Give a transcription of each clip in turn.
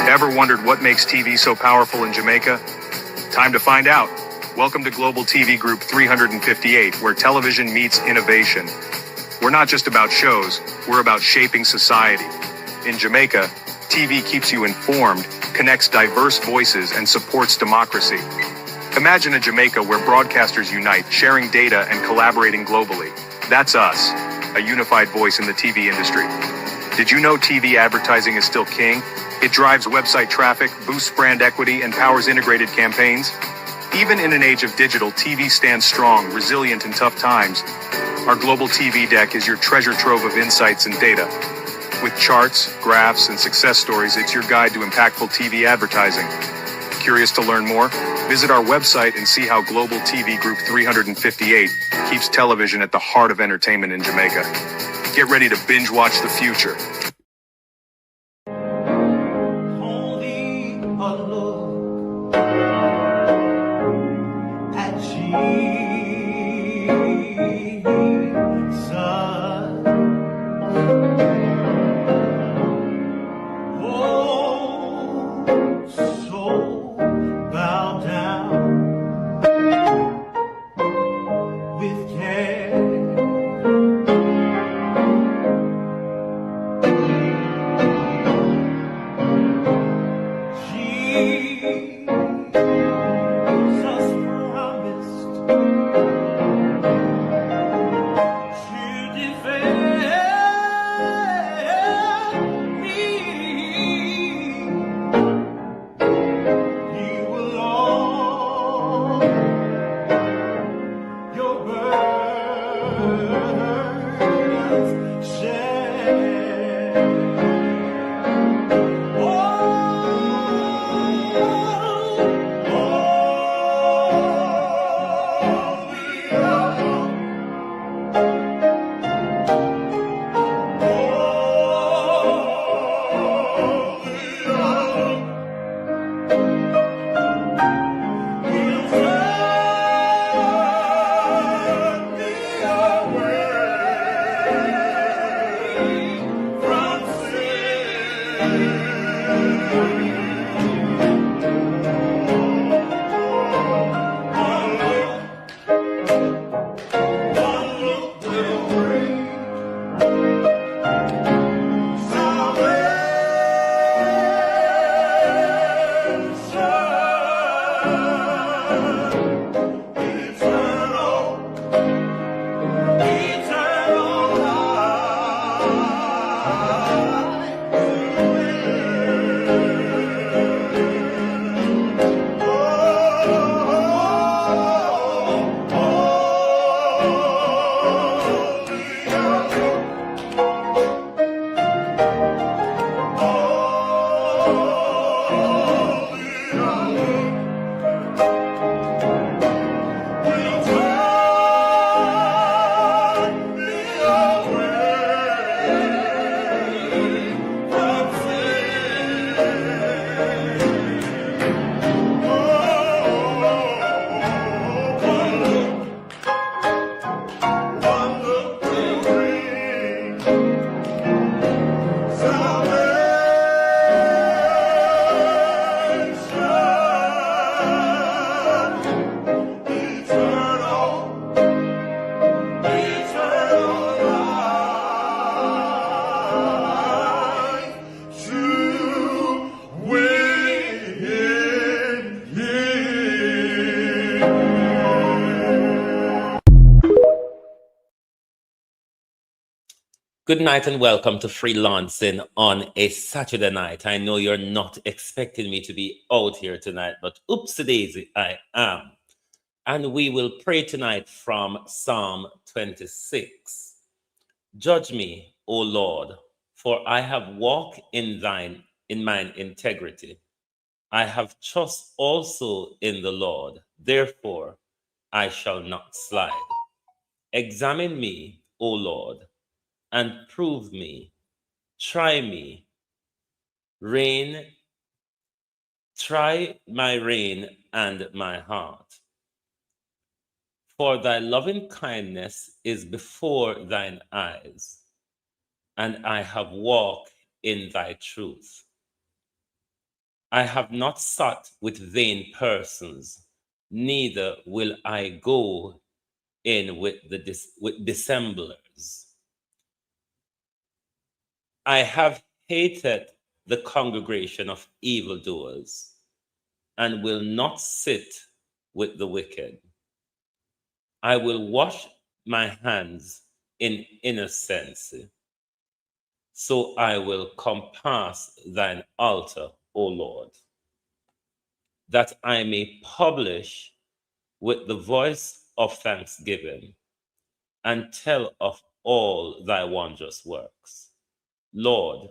Ever wondered what makes TV so powerful in Jamaica? Time to find out. Welcome to Global TV Group 358, where television meets innovation. We're not just about shows, we're about shaping society. In Jamaica, TV keeps you informed, connects diverse voices, and supports democracy. Imagine a Jamaica where broadcasters unite, sharing data and collaborating globally. That's us, a unified voice in the TV industry. Did you know TV advertising is still king? It drives website traffic, boosts brand equity, and powers integrated campaigns. Even in an age of digital, TV stands strong, resilient in tough times. Our global TV deck is your treasure trove of insights and data. With charts, graphs, and success stories, it's your guide to impactful TV advertising. Curious to learn more? Visit our website and see how Global TV Group 358 keeps television at the heart of entertainment in Jamaica. Get ready to binge watch the future. Only a look at Jesus. Oh, so bow down with care. Jesus promised to defend me. He will all your burdens share. Good night and welcome to Freelancing on a Saturday night. I know you're not expecting me to be out here tonight, but oopsie daisy, I am. And we will pray tonight from Psalm 26. Judge me, O Lord, for I have walked in mine integrity. I have trust also in the Lord, therefore I shall not slide. Examine me, O Lord, and prove me. Try me. Try my rein and my heart. For thy loving kindness is before thine eyes, and I have walked in thy truth. I have not sat with vain persons, neither will I go in with with dissemblers. I have hated the congregation of evildoers, and will not sit with the wicked. I will wash my hands in innocence, so I will compass thine altar, O Lord, that I may publish with the voice of thanksgiving and tell of all thy wondrous works. Lord,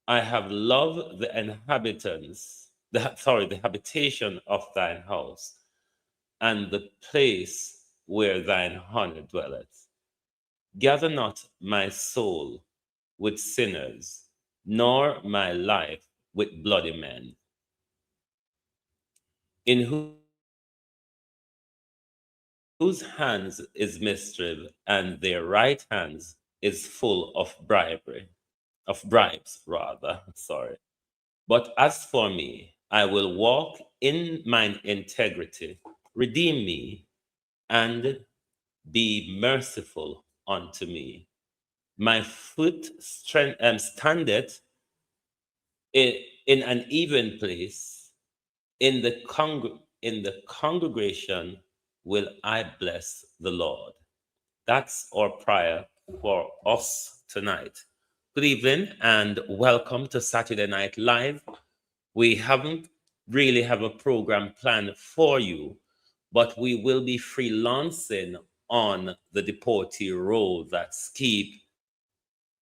I have loved the the habitation of thine house, and the place where thine honor dwelleth. Gather not my soul with sinners, nor my life with bloody men, in whose hands is mischief, and their right hands is full of bribes rather. Sorry. But as for me, I will walk in mine integrity. Redeem me and be merciful unto me. My foot standeth in an even place. In the congregation will I bless the Lord. That's our prayer for us tonight. Good evening and welcome to Saturday Night Live. We haven't really have a program planned for you, but we will be freelancing on the deportee role that's keep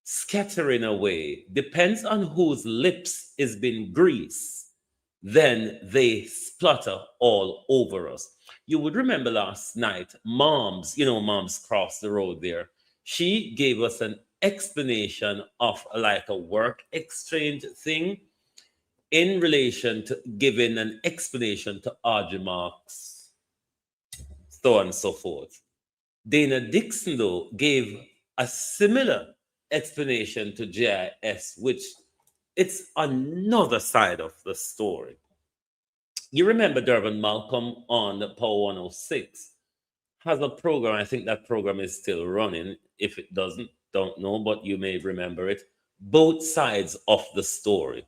scattering away. Depends on whose lips is been greased, then they splutter all over us. You would remember last night, Moms crossed the road there. She gave us an explanation of like a work exchange thing in relation to giving an explanation to Audrey Marks, so on and so forth. Dana Dixon, though, gave a similar explanation to JIS, which it's another side of the story. You remember Durban Malcolm on Power 106 has a program. I think that program is still running. If it doesn't, don't know, but you may remember it. Both sides of the story.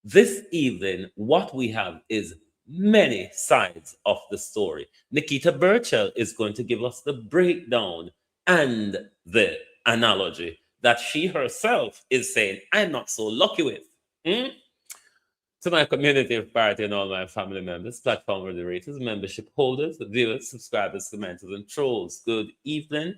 This evening, what we have is many sides of the story. Nikita Burchell is going to give us the breakdown and the analogy that she herself is saying, I'm not so lucky with. Hmm? To my community of party and all my family members, platform moderators, membership holders, viewers, subscribers, commenters, and trolls, good evening.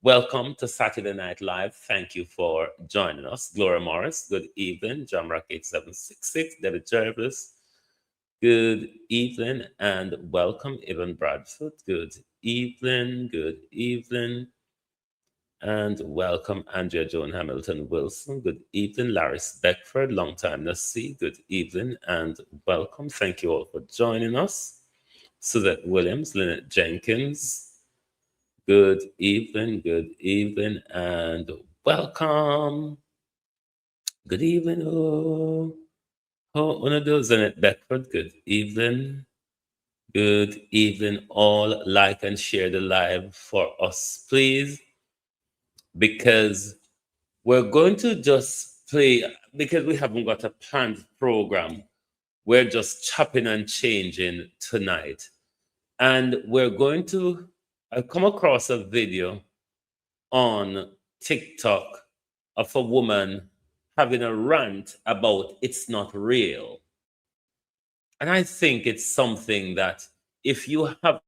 Welcome to Saturday Night Live. Thank you for joining us. Gloria Morris, good evening. Jamrock 8766, David Jervis, good evening, and welcome. Evan Bradford, good evening, and welcome. Andrea Joan Hamilton Wilson, good evening. Laris Beckford, long time no see, good evening, and welcome. Thank you all for joining us. Suzette Williams, Lynette Jenkins, good evening, and welcome. Good evening, one of those, Lynette Beckford, good evening. Good evening, all. Like and share the live for us, please, because we're going to just play, because we haven't got a planned program. We're just chopping and changing tonight. And we're going to come across a video on TikTok of a woman having a rant about it's not real. And I think it's something that if you have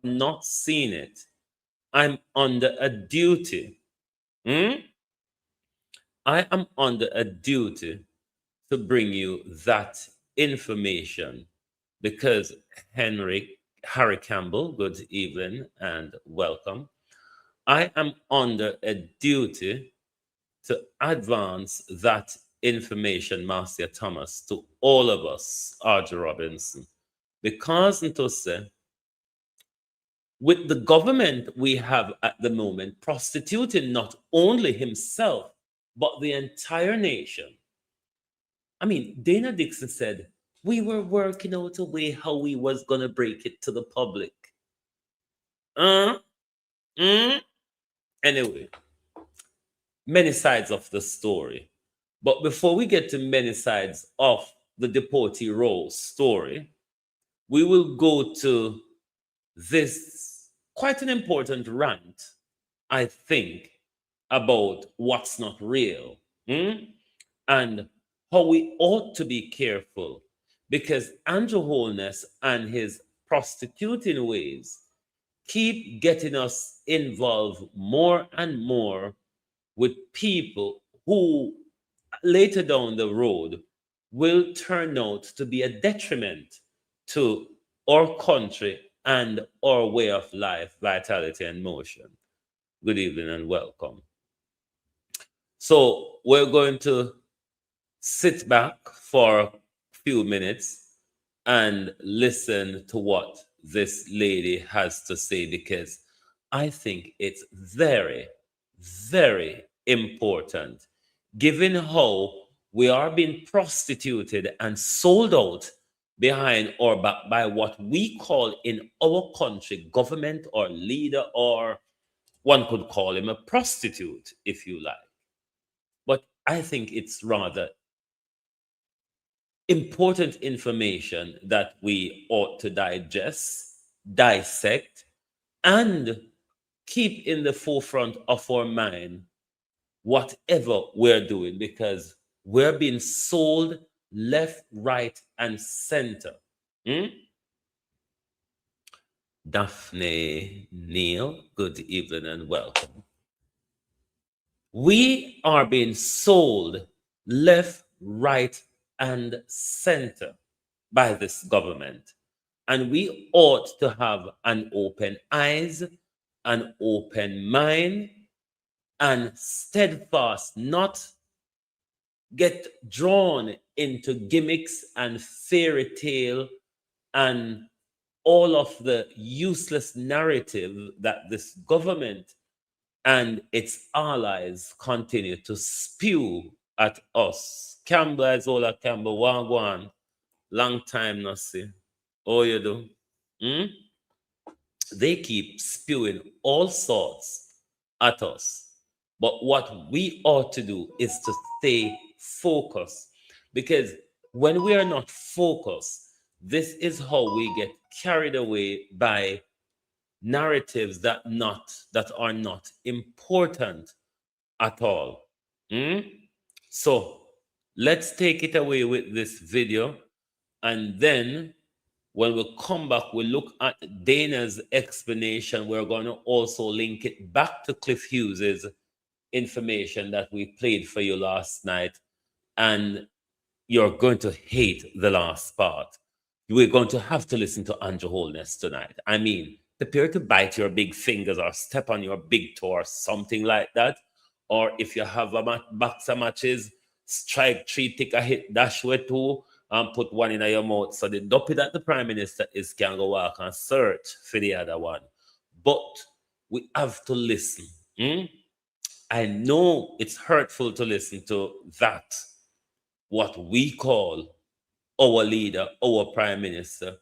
not seen it, I'm under a duty. I am under a duty to bring you that information because Harry Campbell, good evening and welcome. I am under a duty to advance that information, Marcia Thomas, to all of us, Audrey Robinson, because to say, with the government we have at the moment prostituting not only himself, but the entire nation, I mean, Dana Dixon said, we were working out a way how we was going to break it to the public. Uh, mm? Anyway, many sides of the story. But before we get to many sides of the deportee role story, we will go to this quite an important rant, I think, about what's not real, and how we ought to be careful because Andrew Holness and his prostituting ways keep getting us involved more and more with people who later down the road will turn out to be a detriment to our country and our way of life, vitality, and motion. Good evening and welcome. So, we're going to sit back for a few minutes and listen to what this lady has to say because I think it's very, very important given how we are being prostituted and sold out behind or back by what we call in our country government or leader, or one could call him a prostitute if you like. But I think it's rather important information that we ought to digest, dissect, and keep in the forefront of our mind whatever we're doing because we're being sold left, right, and center. Hmm? Daphne Neil, good evening and welcome. We are being sold left, right, and center by this government. And we ought to have an open eyes, an open mind, and steadfast, not get drawn into gimmicks and fairy tale and all of the useless narrative that this government and its allies continue to spew at us. Campbell Isola Campbell, Wagwan, long time no see. Oh, you do? Hmm? They keep spewing all sorts at us. But what we ought to do is to stay focused. Because when we are not focused, this is how we get carried away by narratives that are not important at all. Hmm? So let's take it away with this video, and then when we come back, we look at Dana's explanation. We're going to also link it back to Cliff Hughes's information that we played for you last night, and you're going to hate the last part. We're going to have to listen to Andrew Holness tonight. I mean, prepare to bite your big fingers or step on your big toe or something like that. Or if you have a box of matches, strike three, take a hit, dash with two, and put one in your mouth. So the dopey that the Prime Minister is can go walk and search for the other one. But we have to listen. Hmm? I know it's hurtful to listen to that, what we call our leader, our prime minister,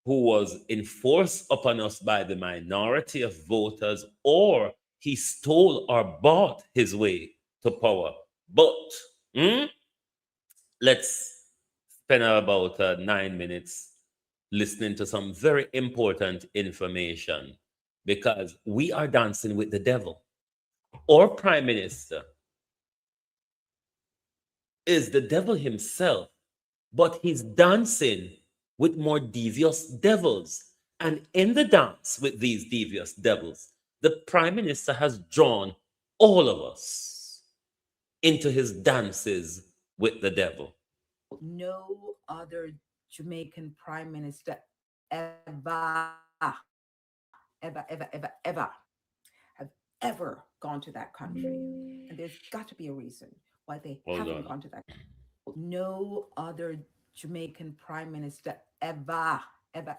who was enforced upon us by the minority of voters, or he stole or bought his way to power. But hmm, let's spend about 9 minutes listening to some very important information because we are dancing with the devil. Our prime minister is the devil himself, but he's dancing with more devious devils. And in the dance with these devious devils, the prime minister has drawn all of us into his dances with the devil. No other Jamaican prime minister ever have ever gone to that country. And there's got to be a reason why they Hold haven't on. gone to that. No other Jamaican prime minister ever have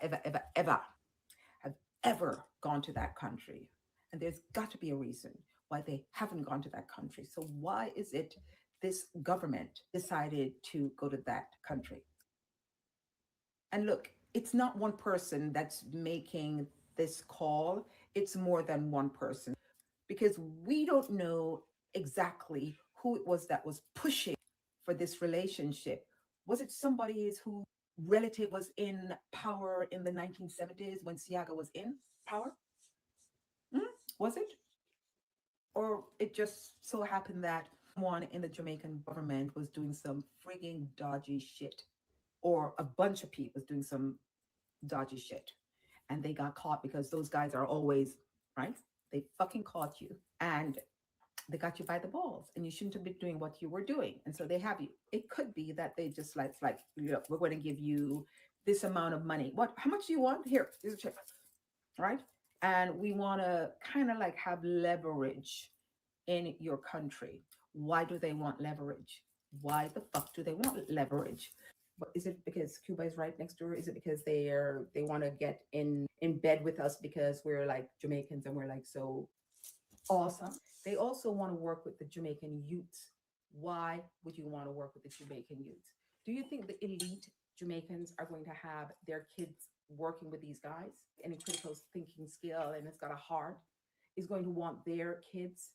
ever gone to that country. And there's got to be a reason why they haven't gone to that country. So why is it this government decided to go to that country. And look, it's not one person that's making this call, it's more than one person because we don't know exactly who it was that was pushing for this relationship. Was it somebody's who relative was in power in the 1970s when Siaga was in power? Hmm? Was it? Or it just so happened that one in the Jamaican government was doing some frigging dodgy shit, or a bunch of people was doing some dodgy shit, and they got caught because those guys are always right. They fucking caught you, and they got you by the balls, and you shouldn't have been doing what you were doing, and so they have you. It could be that they just like look, we're going to give you this amount of money. What? How much do you want? Here, here's a check, right? And we want to kind of like have leverage in your country. Why do they want leverage? Why the fuck do they want leverage? But is it because Cuba is right next door? Is it because they want to get in bed with us because we're like Jamaicans and we're like so awesome? They also want to work with the Jamaican youths. Why would you want to work with the Jamaican youths? Do you think the elite Jamaicans are going to have their kids working with these guys? Any critical thinking skill and it's got a heart is going to want their kids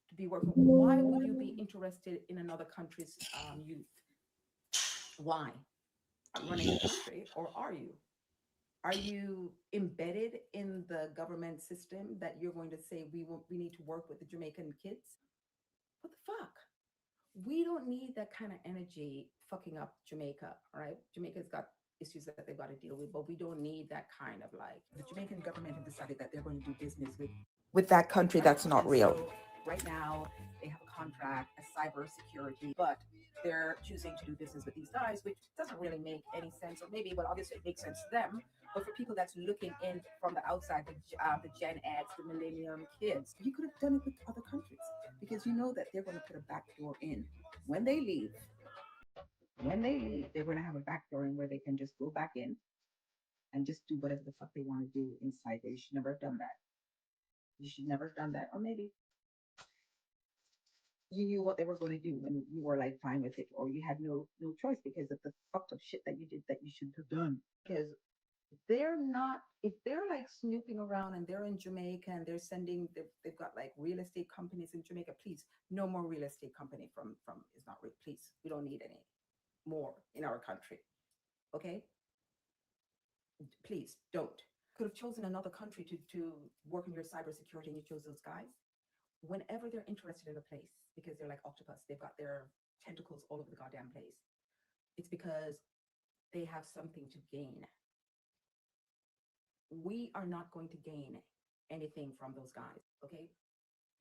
to be working. Why would you be interested in another country's youth? Why? Running the country, or are you? Are you embedded in the government system that you're going to say we need to work with the Jamaican kids? What the fuck? We don't need that kind of energy fucking up Jamaica, all right? Jamaica's got issues that they've got to deal with, but we don't need that kind of like the Jamaican government have decided that they're going to do business with that country that's not real. So right now, they have a contract, a cyber security, but they're choosing to do business with these guys, which doesn't really make any sense, or maybe, but obviously it makes sense to them. But for people that's looking in from the outside, the Gen X, the Millennium kids, you could have done it with other countries because you know that they're going to put a back door in when they leave. When they leave, they're going to have a back door in where they can just go back in and just do whatever the fuck they want to do inside there. You should never have done that. You should never have done that. Or maybe you knew what they were going to do and you were like fine with it, or you had no choice because of the fucked up shit that you did that you shouldn't have done. Because they're not, if they're like snooping around and they're in Jamaica and they're sending, they've got like real estate companies in Jamaica, please, no more real estate company from is not real. Please, we don't need any more in our country. Okay, please don't. Could have chosen another country to work in your cybersecurity, and you chose those guys. Whenever they're interested in a place, because they're like octopus, they've got their tentacles all over the goddamn place. It's because they have something to gain. We are not going to gain anything from those guys, okay?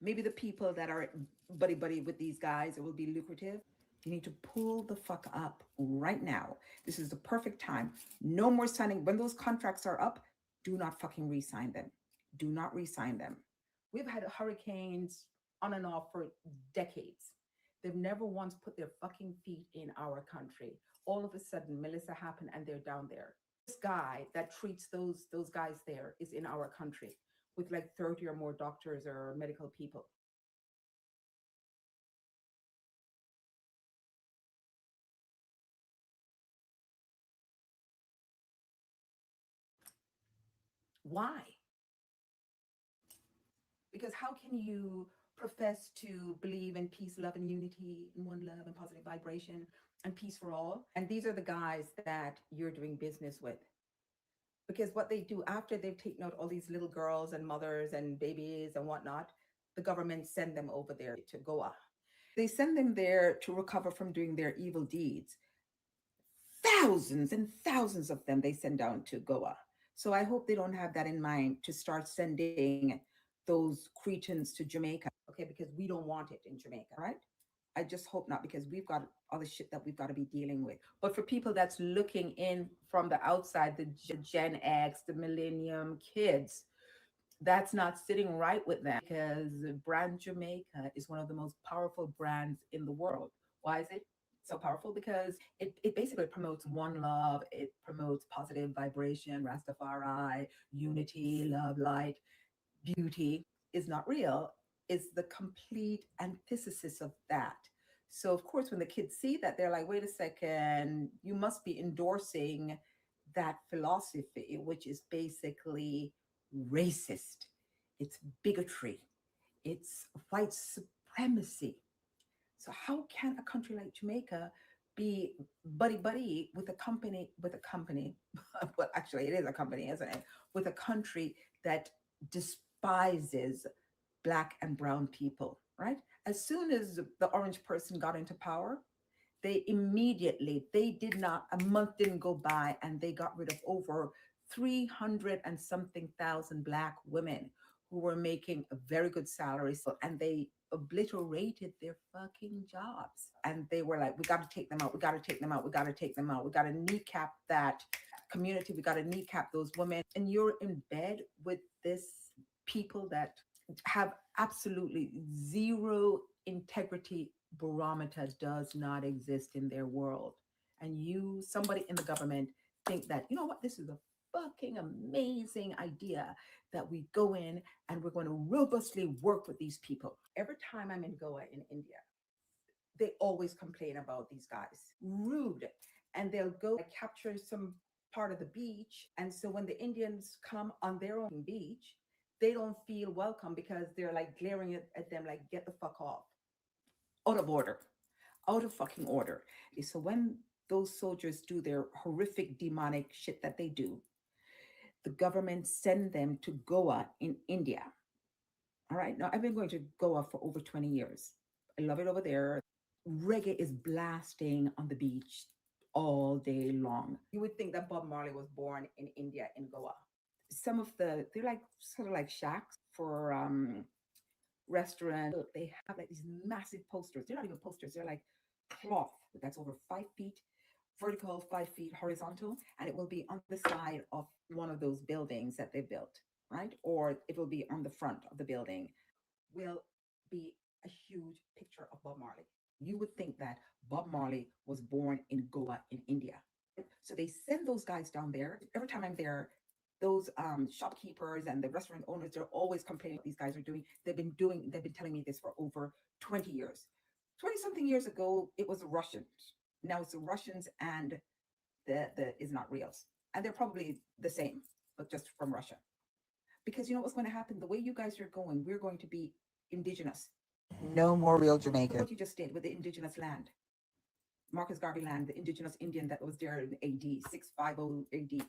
Maybe the people that are buddy with these guys, it will be lucrative. You need to pull the fuck up right now. This is the perfect time. No more signing. When those contracts are up, do not fucking re-sign them. Do not re-sign them. We've had hurricanes on and off for decades. They've never once put their fucking feet in our country. All of a sudden, Melissa happened and they're down there. This guy that treats those guys there is in our country with like 30 or more doctors or medical people. Why? Because how can you profess to believe in peace, love, and unity, and one love and positive vibration and peace for all? And these are the guys that you're doing business with. Because what they do after they've taken out all these little girls and mothers and babies and whatnot, the government send them over there to Goa. They send them there to recover from doing their evil deeds. Thousands and thousands of them they send down to Goa. So I hope they don't have that in mind to start sending those cretins to Jamaica, okay? Because we don't want it in Jamaica, right? I just hope not, because we've got all the shit that we've got to be dealing with. But for people that's looking in from the outside, the Gen X, the Millennium kids, that's not sitting right with them because brand Jamaica is one of the most powerful brands in the world. Why is it so powerful? Because it basically promotes one love, it promotes positive vibration, Rastafari, unity, love, light, beauty is not real, is the complete antithesis of that. So of course, when the kids see that, they're like, wait a second, you must be endorsing that philosophy, which is basically racist. It's bigotry. It's white supremacy. So how can a country like Jamaica be buddy buddy with a company? Well, actually, it is a company, isn't it? With a country that despises black and brown people, right? As soon as the orange person got into power, they immediately, they did not, a month didn't go by and they got rid of over 300 and something thousand black women who were making a very good salary. So, and they obliterated their fucking jobs. And they were like, we got to take them out. We got to take them out. We got to take them out. We got to kneecap that community. We got to kneecap those women. And you're in bed with this people that have absolutely zero integrity. Barometer does not exist in their world. And you, somebody in the government, think that, you know what, this is a fucking amazing idea that we go in and we're going to robustly work with these people. Every time I'm in Goa in India, they always complain about these guys. Rude. And they'll go capture some part of the beach. And so when the Indians come on their own beach, they don't feel welcome because they're like glaring at them like, get the fuck off. Out of order. Out of fucking order. So when those soldiers do their horrific demonic shit that they do, the government send them to Goa in India. All right. Now I've been going to Goa for over 20 years. I love it over there. Reggae is blasting on the beach all day long. You would think that Bob Marley was born in India, in Goa. Some of they're like sort of like shacks for restaurant. They have like these massive posters. They're not even posters, they're like cloth that's over 5 feet vertical, 5 feet horizontal, and it will be on the side of one of those buildings that they built, right? Or it will be on the front of the building. Will be a huge picture of Bob Marley. You would think that Bob Marley was born in Goa in India. So they send those guys down there. Every time I'm there, those shopkeepers and the restaurant owners, they're always complaining what these guys are doing. They've been telling me this for over 20 years. 20 something years ago, it was the Russians. Now it's the Russians and the is not reals. And they're probably the same, but just from Russia. Because you know what's going to happen? The way you guys are going, we're going to be indigenous. No more real Jamaica. What you just did with the indigenous land. Marcus Garvey land, the indigenous Indian that was there in AD, 650 AD.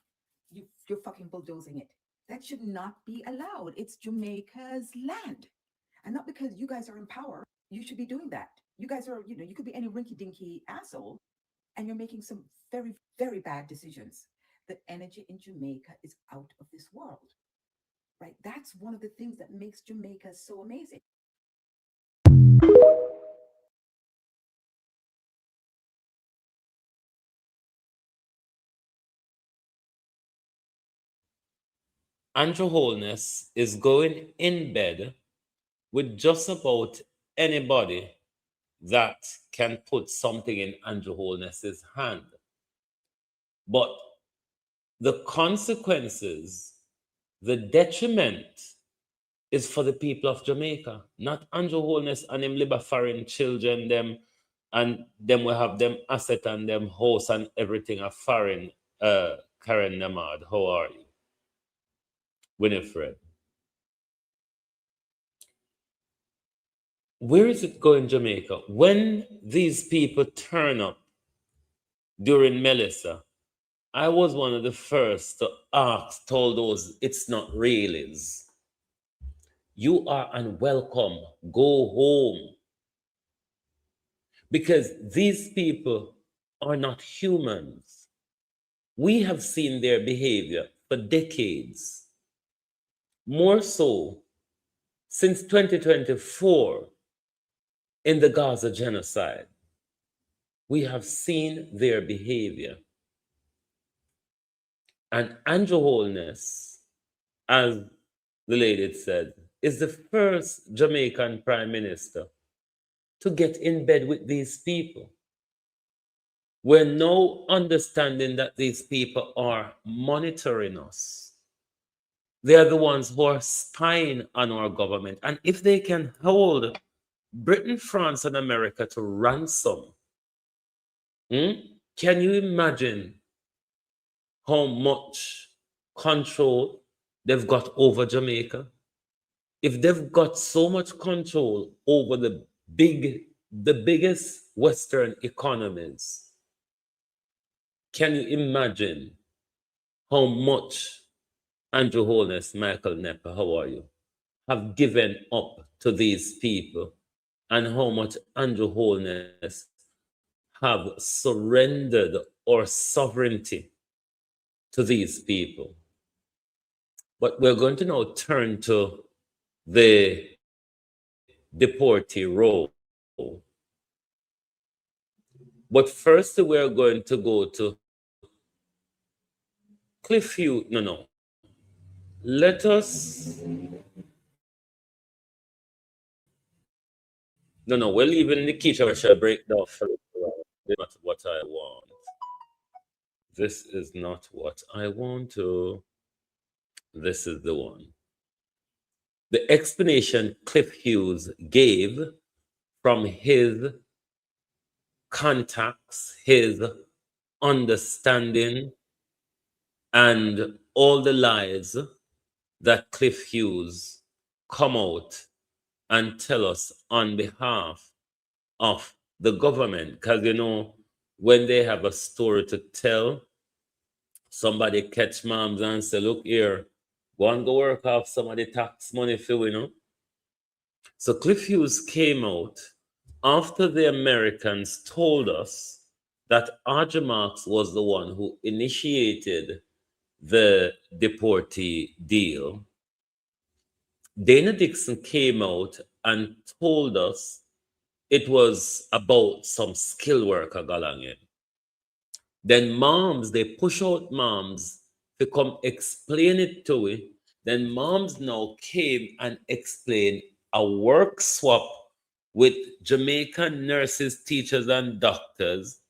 You're fucking bulldozing it. That should not be allowed. It's Jamaica's land. And not because you guys are in power, you should be doing that. You guys are, you could be any rinky-dinky asshole, and you're making some very, very bad decisions. The energy in Jamaica is out of this world, right? That's one of the things that makes Jamaica so amazing. Andrew Holness is going in bed with just about anybody that can put something in Andrew Holness's hand. But the consequences, the detriment is for the people of Jamaica, not Andrew Holness and him live foreign children, them, and them will have them asset and them house and everything a foreign. Karen Namad, how are you? Winifred. Where is it going, Jamaica? When these people turn up during Melissa, I was one of the first to ask, told those it's not realies. You are unwelcome. Go home. Because these people are not humans. We have seen their behavior for decades. More so since 2024 in the Gaza genocide. We have seen their behavior. And Andrew Holness, as the lady said, is the first Jamaican prime minister to get in bed with these people. We're now understanding that these people are monitoring us. They are the ones who are spying on our government. And if they can hold Britain, France, and America to ransom. Can you imagine how much control they've got over Jamaica? If they've got so much control over the biggest Western economies, can you imagine how much Andrew Holness, Michael Nepper, how are you, have given up to these people, and how much Andrew Holness have surrendered our sovereignty to these people? But we're going to now turn to the deportee role. But first, we're going to go to Cliff Hugh. No. Let us. No, we're leaving Nikita where she'll break down for this is not what I want. This is not what I want to. This is the one. The explanation Cliff Hughes gave from his contacts, his understanding, and all the lies that Cliff Hughes come out and tell us on behalf of the government. Because, you know, when they have a story to tell, somebody catch moms and say, look here, go and go work off some of the tax money for, you know. So Cliff Hughes came out after the Americans told us that R.J. Marks was the one who initiated the deportee deal. Dana Dixon came out and told us it was about some skilled worker going in. Then moms, they push out moms to come explain it to it. Then moms now came and explained a work swap with Jamaican nurses, teachers, and doctors.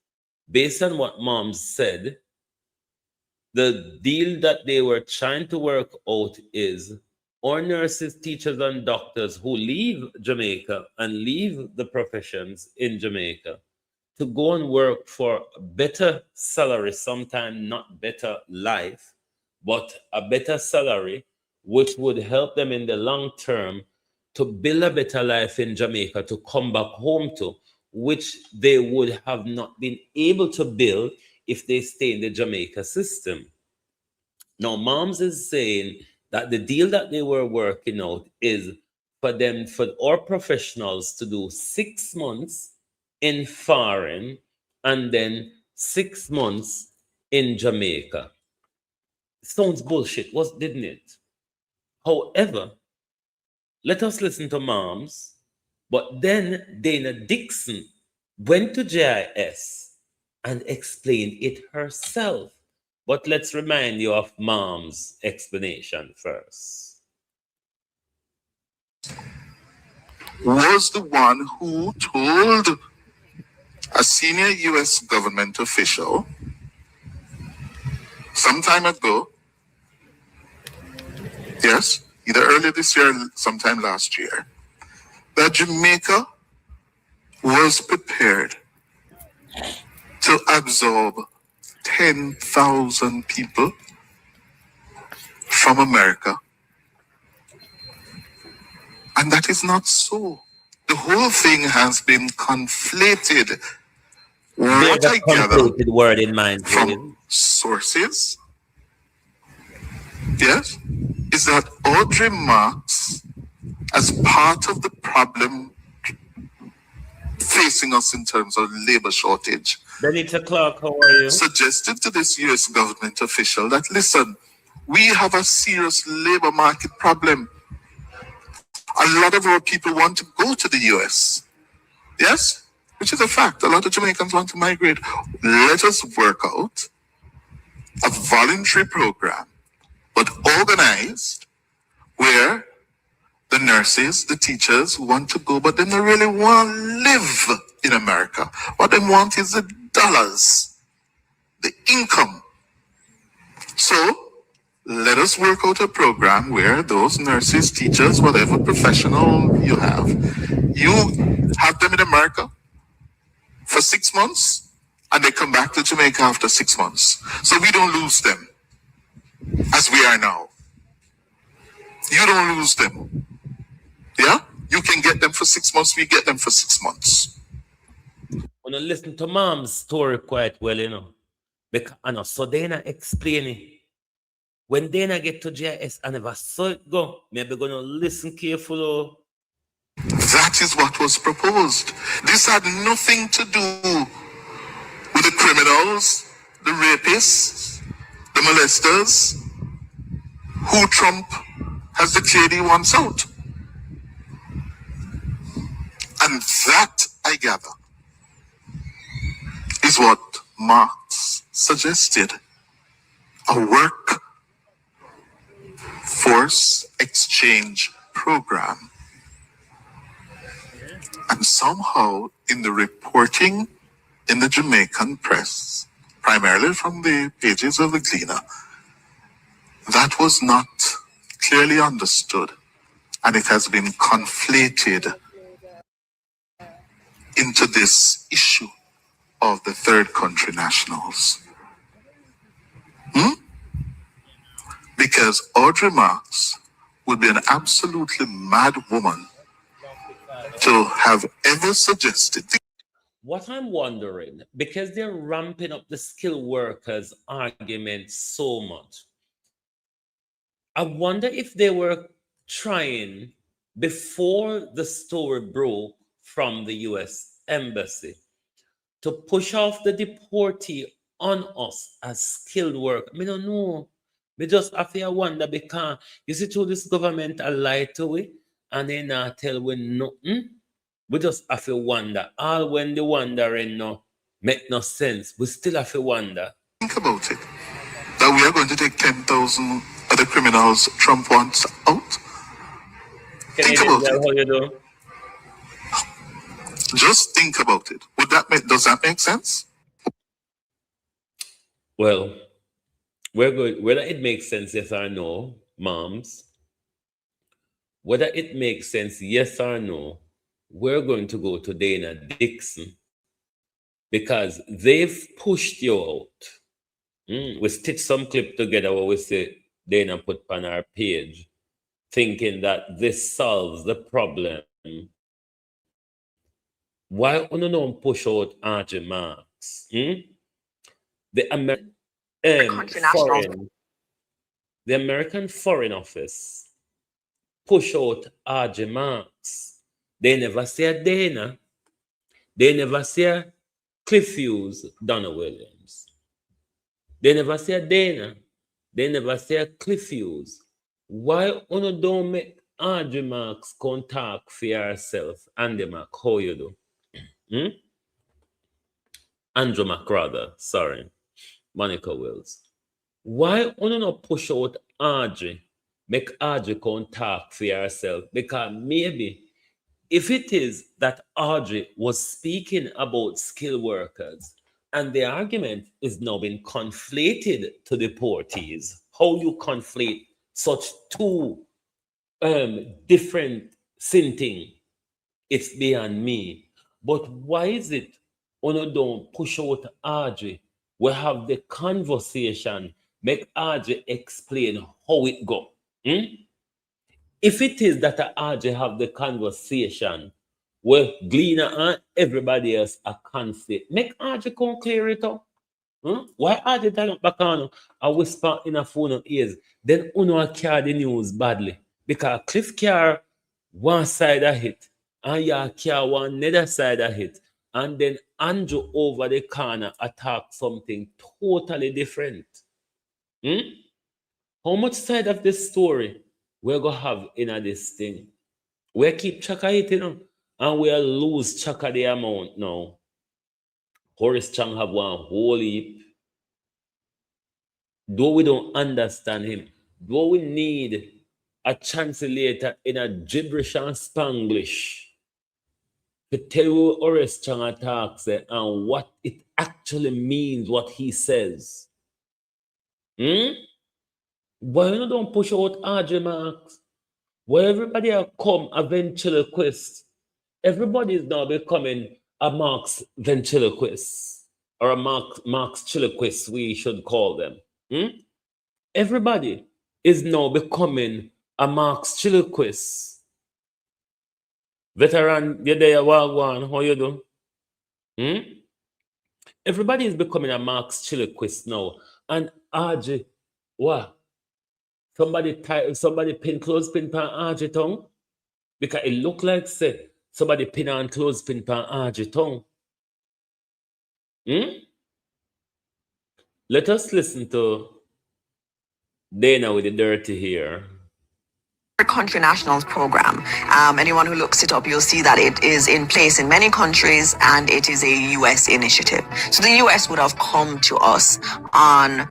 Based on what moms said, the deal that they were trying to work out is our nurses, teachers, and doctors who leave Jamaica and leave the professions in Jamaica to go and work for a better salary, sometimes not better life, but a better salary, which would help them in the long term to build a better life in Jamaica, to come back home to, which they would have not been able to build if they stay in the Jamaica system. Now, moms is saying that the deal that they were working out is for them, for our professionals to do 6 months in foreign and then 6 months in Jamaica. Sounds bullshit, didn't it? However, let us listen to moms. But then Dana Dixon went to JIS and explained it herself. But let's remind you of mom's explanation first. Was the one who told a senior US government official some time ago, yes, either earlier this year or sometime last year, that Jamaica was prepared to absorb 10,000 people from America. And that is not so. The whole thing has been conflated. What I gather word in mind from sources, yes, is that Audrey Marks, as part of the problem facing us in terms of labor shortage, Benita Clark, how are you? suggested to this US government official that, listen, we have a serious labor market problem. A lot of our people want to go to the US. Yes? Which is a fact. A lot of Jamaicans want to migrate. Let us work out a voluntary program, but organized, where the nurses, the teachers who want to go, but they don't really want to live in America. What they want is the dollars, the income. So let us work out a program where those nurses, teachers, whatever professional you have, You have them in America for 6 months, and they come back to Jamaica after 6 months. So we don't lose them as we are now. You don't lose them. Yeah? You can get them for 6 months, we get them for 6 months. When I listen to mom's story quite well, you know. Because I know, so Dana explaining. When Dana get to JS, I never saw it go. Maybe gonna listen carefully. That is what was proposed. This had nothing to do with the criminals, the rapists, the molesters, who Trump has declared he wants out. And that, I gather, is what Marx suggested. A workforce exchange program. And somehow in the reporting in the Jamaican press, primarily from the pages of the Gleaner, that was not clearly understood, and it has been conflated into this issue of the third country nationals. Because Audrey Marks would be an absolutely mad woman to have ever suggested. What I'm wondering, because they're ramping up the skilled workers argument so much, I wonder if they were trying, before the story broke from the US Embassy, to push off the deportee on us as skilled work. I don't know. We just have to wonder, because you see, through this government I lie to we and they not tell we nothing. We just have to wonder. All when the wondering no make no sense. We still have to wonder. Think about it. That we are going to take 10,000 other criminals Trump wants out. Think about it. How you do? Just think about it. Does that make sense? Well, we're good. Whether it makes sense, yes or no, moms, whether it makes sense, yes or no, we're going to go to Dana Dixon because they've pushed you out. We stitched some clip together where we say Dana put on our page, thinking that this solves the problem. Why don't push out RJ Marks? The American Foreign Office push out RJ Marks. They never say Dana. They never say Cliff Hughes, Donna Williams. They never say Dana. They never say Cliff Hughes. Why don't make RJ Marks contact for yourself? Andy Mac, how you do? Andrew Mac, rather, sorry. Monica Wills. Why not push out RJ? Make RJ contact for yourself? Because maybe if it is that RJ was speaking about skilled workers and the argument is now being conflated to deportees, how you conflate such two different things, it's beyond me. But why is it don't push out RJ? We have the conversation, make RJ explain how it go. If it is that RJ have the conversation, well, Gleaner and everybody else are conflict, make RJ come clear it up. Why RJ talking back on and whisper in a phone of ears? Then uno carry the news badly. Because Cliff carry one side of it, and you carry one other side of it. And then Andrew over the corner attack something totally different. How much side of this story we're going to have in this thing? We keep track of it, and we'll lose track of the amount now. Horace Chang have one whole heap. Though we don't understand him, though we need a translator in a gibberish and Spanglish to tell you Horace Chang attacks and what it actually means, what he says. Why don't push out RJ Marks? Why everybody will come eventually quest Everybody is now becoming a Marx ventriloquist or a Marx chiloquist, we should call them. Hmm? Everybody is now becoming a Marx chiloquist. Veteran, you there, Wagwan, how you do? Hmm? Everybody is becoming a Marx chiloquist now. And RJ, what? Somebody pin clothespin pan RJ tongue? Because it look like say somebody pin on clothespin pan RJ tongue. Hmm? Let us listen to Dana with the dirty hair. Country Nationals program. Anyone who looks it up, you'll see that it is in place in many countries and it is a US initiative. So the US would have come to us on.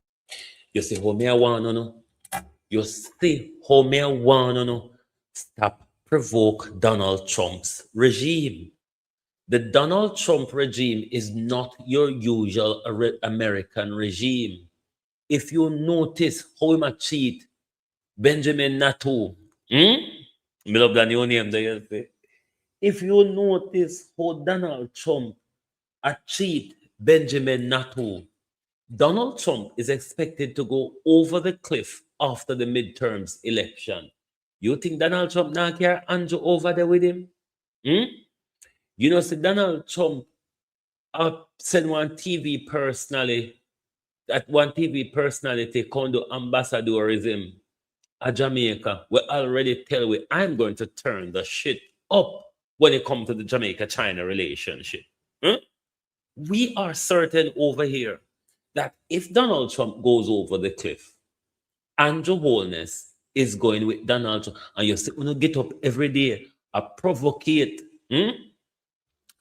You see how me I want to know? You see how me I want to know? Stop provoke Donald Trump's regime. The Donald Trump regime is not your usual American regime. If you notice how him a cheat Benjamin Natu, me love that new name there, you see. If you notice how Donald Trump a cheat Benjamin Natu, Donald Trump is expected to go over the cliff after the midterms election. You think Donald Trump not care Andrew over there with him? Hmm? You know, see Donald Trump send one TV personally, that one TV personality come do ambassadorism at Jamaica. We already tell we I'm going to turn the shit up when it comes to the Jamaica-China relationship. Hmm? We are certain over here that if Donald Trump goes over the cliff, Andrew Holness is going with Donald Trump. And you see, when you get up every day, provocate.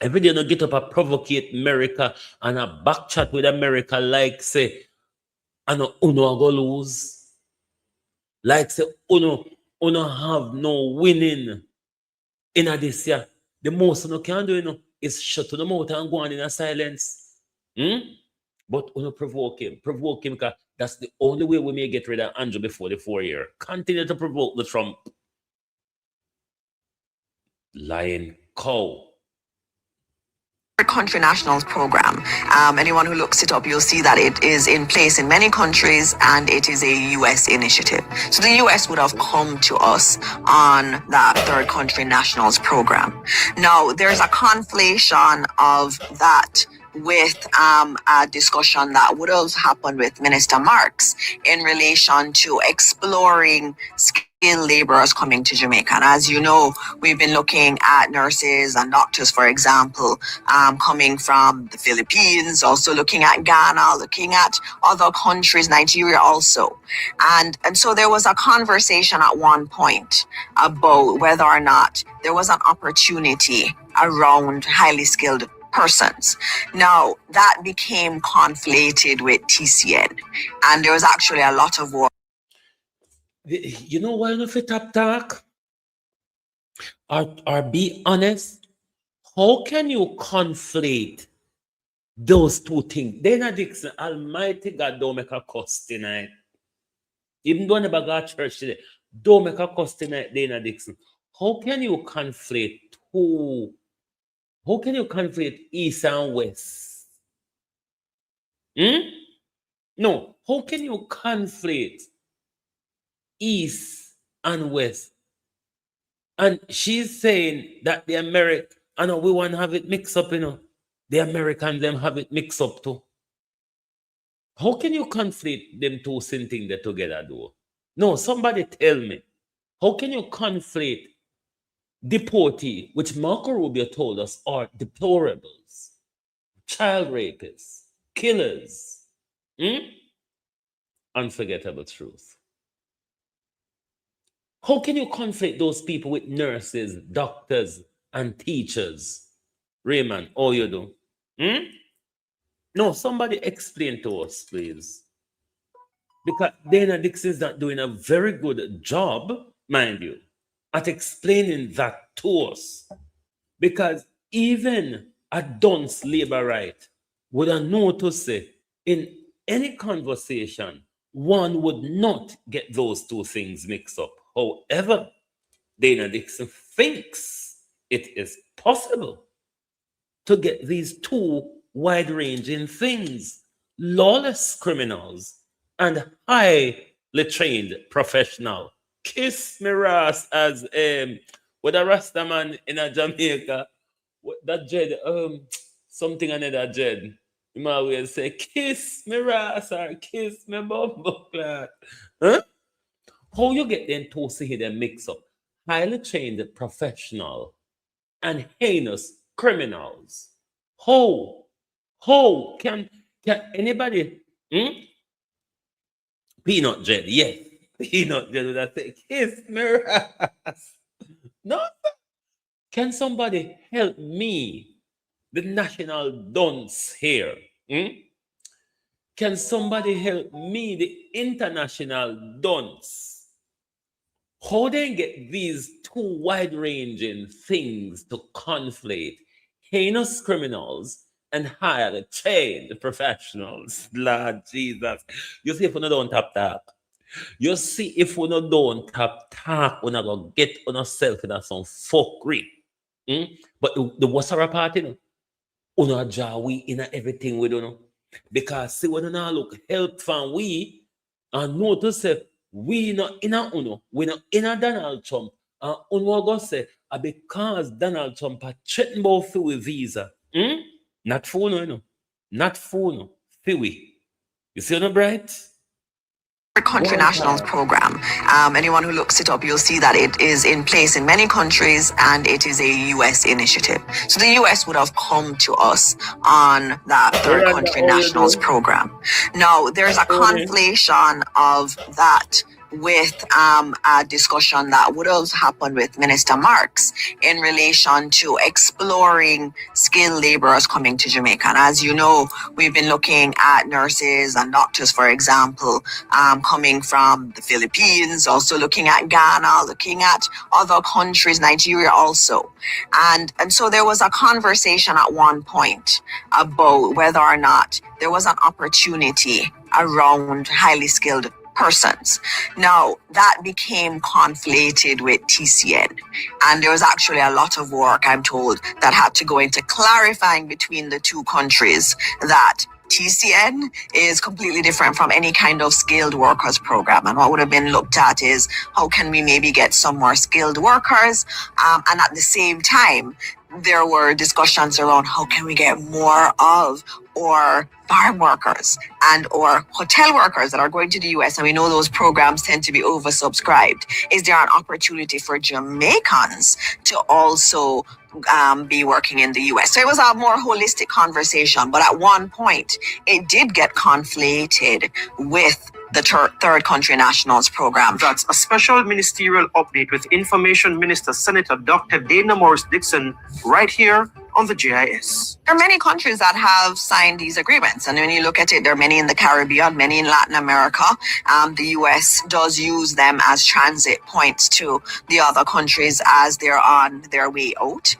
Every day you get up provocate America and a back chat with America like say, and uno go lose. Like say, uno have no winning in this year. The most uno can do, is shut the mouth and go on in a silence. But uno provoke him because that's the only way we may get rid of Andrew before the 4 year. Continue to provoke the Trump. Lying cow. Country Nationals program. Anyone who looks it up, you'll see that it is in place in many countries and it is a US initiative. So the US would have come to us on that Third Country Nationals program. Now, there's a conflation of that with a discussion that would have happened with Minister Marks in relation to exploring skilled laborers coming to Jamaica. And as you know, we've been looking at nurses and doctors, for example, coming from the Philippines, also looking at Ghana, looking at other countries, Nigeria also. And so there was a conversation at one point about whether or not there was an opportunity around highly skilled persons. Now, that became conflated with TCN. And there was actually a lot of work. You know why not fit tap talk? Or be honest? How can you conflate those two things? Dana Dixon, Almighty God, don't make a cuss tonight. Even though I never got to church today, don't make a cuss tonight, Dana Dixon. How can you conflate two? How can you conflate East and West? No, how can you conflate East and West? And she's saying that the American, I know we want to have it mixed up, The Americans, them have it mixed up too. How can you conflate them two things there together, though? No, somebody tell me. How can you conflate deportee, which Marco Rubio told us are deplorables, child rapists, killers? Unforgettable truth. How can you conflate those people with nurses, doctors, and teachers? Raymond, all you do? No, somebody explain to us, please. Because Dana Dixon is not doing a very good job, mind you, at explaining that to us. Because even a dunce labor right would have known to say in any conversation, one would not get those two things mixed up. However, Dana Dixon thinks it is possible to get these two wide-ranging things: lawless criminals and highly trained professional. Kiss me Ras, as with a Rasta man in a Jamaica, that Jed, something another Jed. You might always say, kiss me Ras or kiss me bumbo clat. Huh? How you get them two see them mix up? Highly trained professional and heinous criminals. How? How can anybody? Peanut Jed, yes. Peanut Jed would have said, kiss me Ras. No, can somebody help me, the national dunce here? Can somebody help me, the international dunce? How they get these two wide-ranging things to conflate heinous criminals and highly trained professionals? Lord Jesus. You see, if we don't tap talk, you see, if we don't tap talk, we're not going to get on ourselves in some fuckery. But the worst part, you know, una jaw we in everything we don't know. Because see, when you look help from we, and notice say we not in a uno, we not in a Donald Trump. And uno go say, because Donald Trump a threatened about for visa. Not for no, you know. Not for no, for we. You see on bright? Country Nationals program. Anyone who looks it up, you'll see that it is in place in many countries and it is a US initiative. So the US would have come to us on that Third Country Nationals program. Now, there's a conflation of that with a discussion that would have happened with Minister Marks in relation to exploring skilled laborers coming to Jamaica. And as you know, we've been looking at nurses and doctors, for example, coming from the Philippines, also looking at Ghana, looking at other countries, Nigeria also. And so there was a conversation at one point about whether or not there was an opportunity around highly skilled persons. Now, that became conflated with TCN. And there was actually a lot of work, I'm told, that had to go into clarifying between the two countries that TCN is completely different from any kind of skilled workers program. And what would have been looked at is how can we maybe get some more skilled workers? And at the same time, there were discussions around how can we get more of or farm workers and or hotel workers that are going to the US, and we know those programs tend to be oversubscribed. Is there an opportunity for Jamaicans to also be working in the US? So it was a more holistic conversation, but at one point it did get conflated with the Third Country Nationals program. That's a special ministerial update with Information Minister Senator Dr. Dana Morris Dixon right here on the GIS. There are many countries that have signed these agreements. And when you look at it, there are many in the Caribbean, many in Latin America. The US does use them as transit points to the other countries as they're on their way out.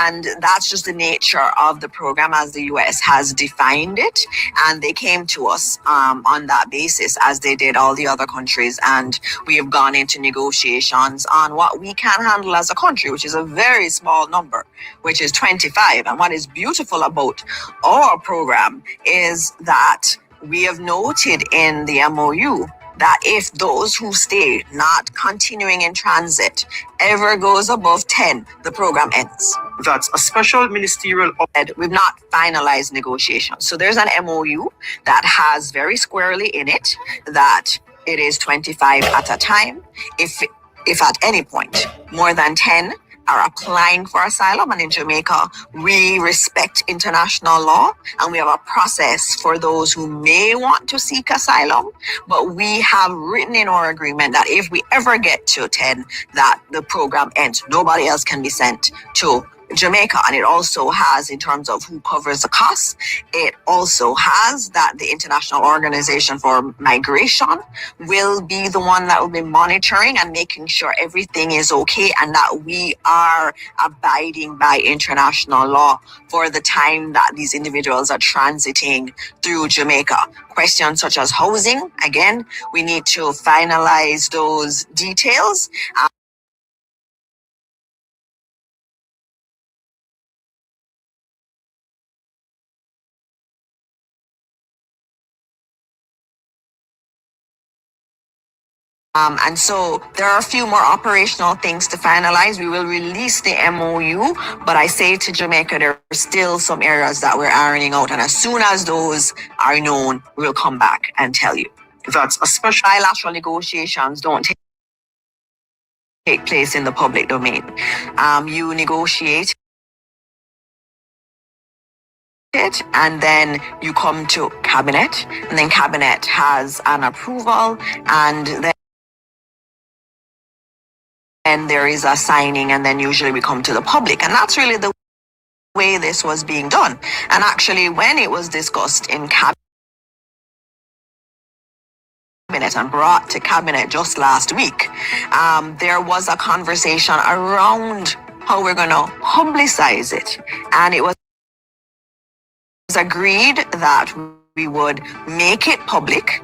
And that's just the nature of the program as the US has defined it. And they came to us on that basis as they did all the other countries. And we have gone into negotiations on what we can handle as a country, which is a very small number, which is 25. And what is beautiful about our program is that we have noted in the MOU that if those who stay not continuing in transit ever goes above 10, the program ends. That's a special ministerial We've not finalized negotiations. So there's an MOU that has very squarely in it that it is 25 at a time. If at any point more than 10 are applying for asylum, and in Jamaica, we respect international law and we have a process for those who may want to seek asylum, but we have written in our agreement that if we ever get to 10, that the program ends. Nobody else can be sent to Jamaica. And it also has, in terms of who covers the costs, it also has that the International Organization for Migration will be the one that will be monitoring and making sure everything is okay and that we are abiding by international law for the time that these individuals are transiting through Jamaica. Questions such as housing, again, we need to finalize those details. And so there are a few more operational things to finalize. We will release the MOU, but I say to Jamaica, there are still some areas that we're ironing out. And as soon as those are known, we'll come back and tell you. That's a special. Bilateral negotiations don't take place in the public domain. You negotiate it, and then you come to cabinet, and then cabinet has an approval, and then there is a signing, and then usually we come to the public. And that's really the way this was being done. And actually, when it was discussed in cabinet and brought to cabinet just last week, there was a conversation around how we're going to publicize it. And it was agreed that we would make it public,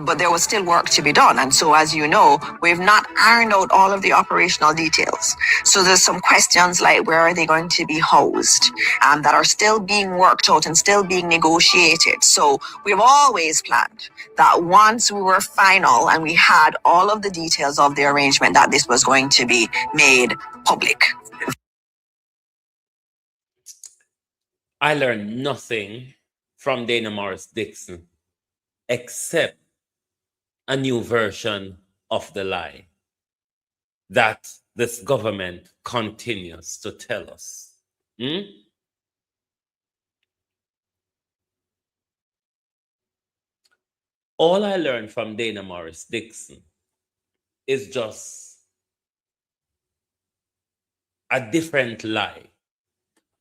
but there was still work to be done. And so, as you know, we've not ironed out all of the operational details. So there's some questions like where are they going to be housed that are still being worked out and still being negotiated. So we've always planned that once we were final and we had all of the details of the arrangement, that this was going to be made public. I learned nothing from Dana Morris Dixon except a new version of the lie that this government continues to tell us. All I learned from Dana Morris Dixon is just a different lie.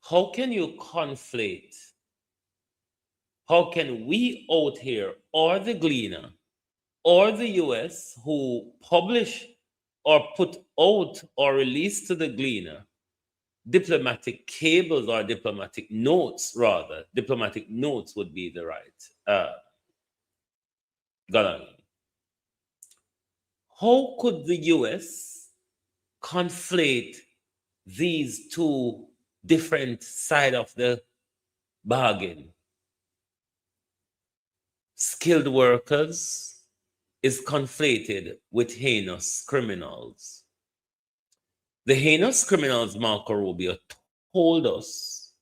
How can you conflate? How can we out here, or the Gleaner, or the US, who publish or put out or release to the Gleaner diplomatic cables or diplomatic notes, rather, diplomatic notes would be the right gun. How could the US conflate these two different sides of the bargain? Skilled workers is conflated with heinous criminals. The heinous criminals, Marco Rubio told us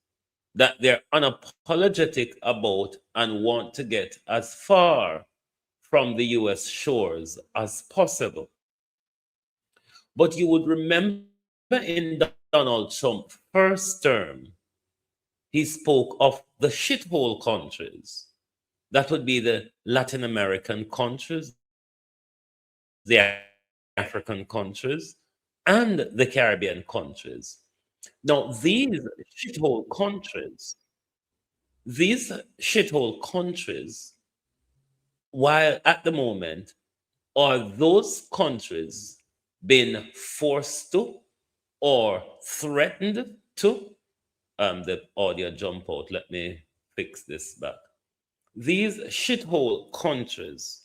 that they're unapologetic about and want to get as far from the US shores as possible. But you would remember in Donald Trump's first term, he spoke of the shithole countries. That would be the Latin American countries, the African countries, and the Caribbean countries. Now, these shithole countries, while at the moment, are those countries being forced to or threatened to? The audio jump out. Let me fix this back. These shithole countries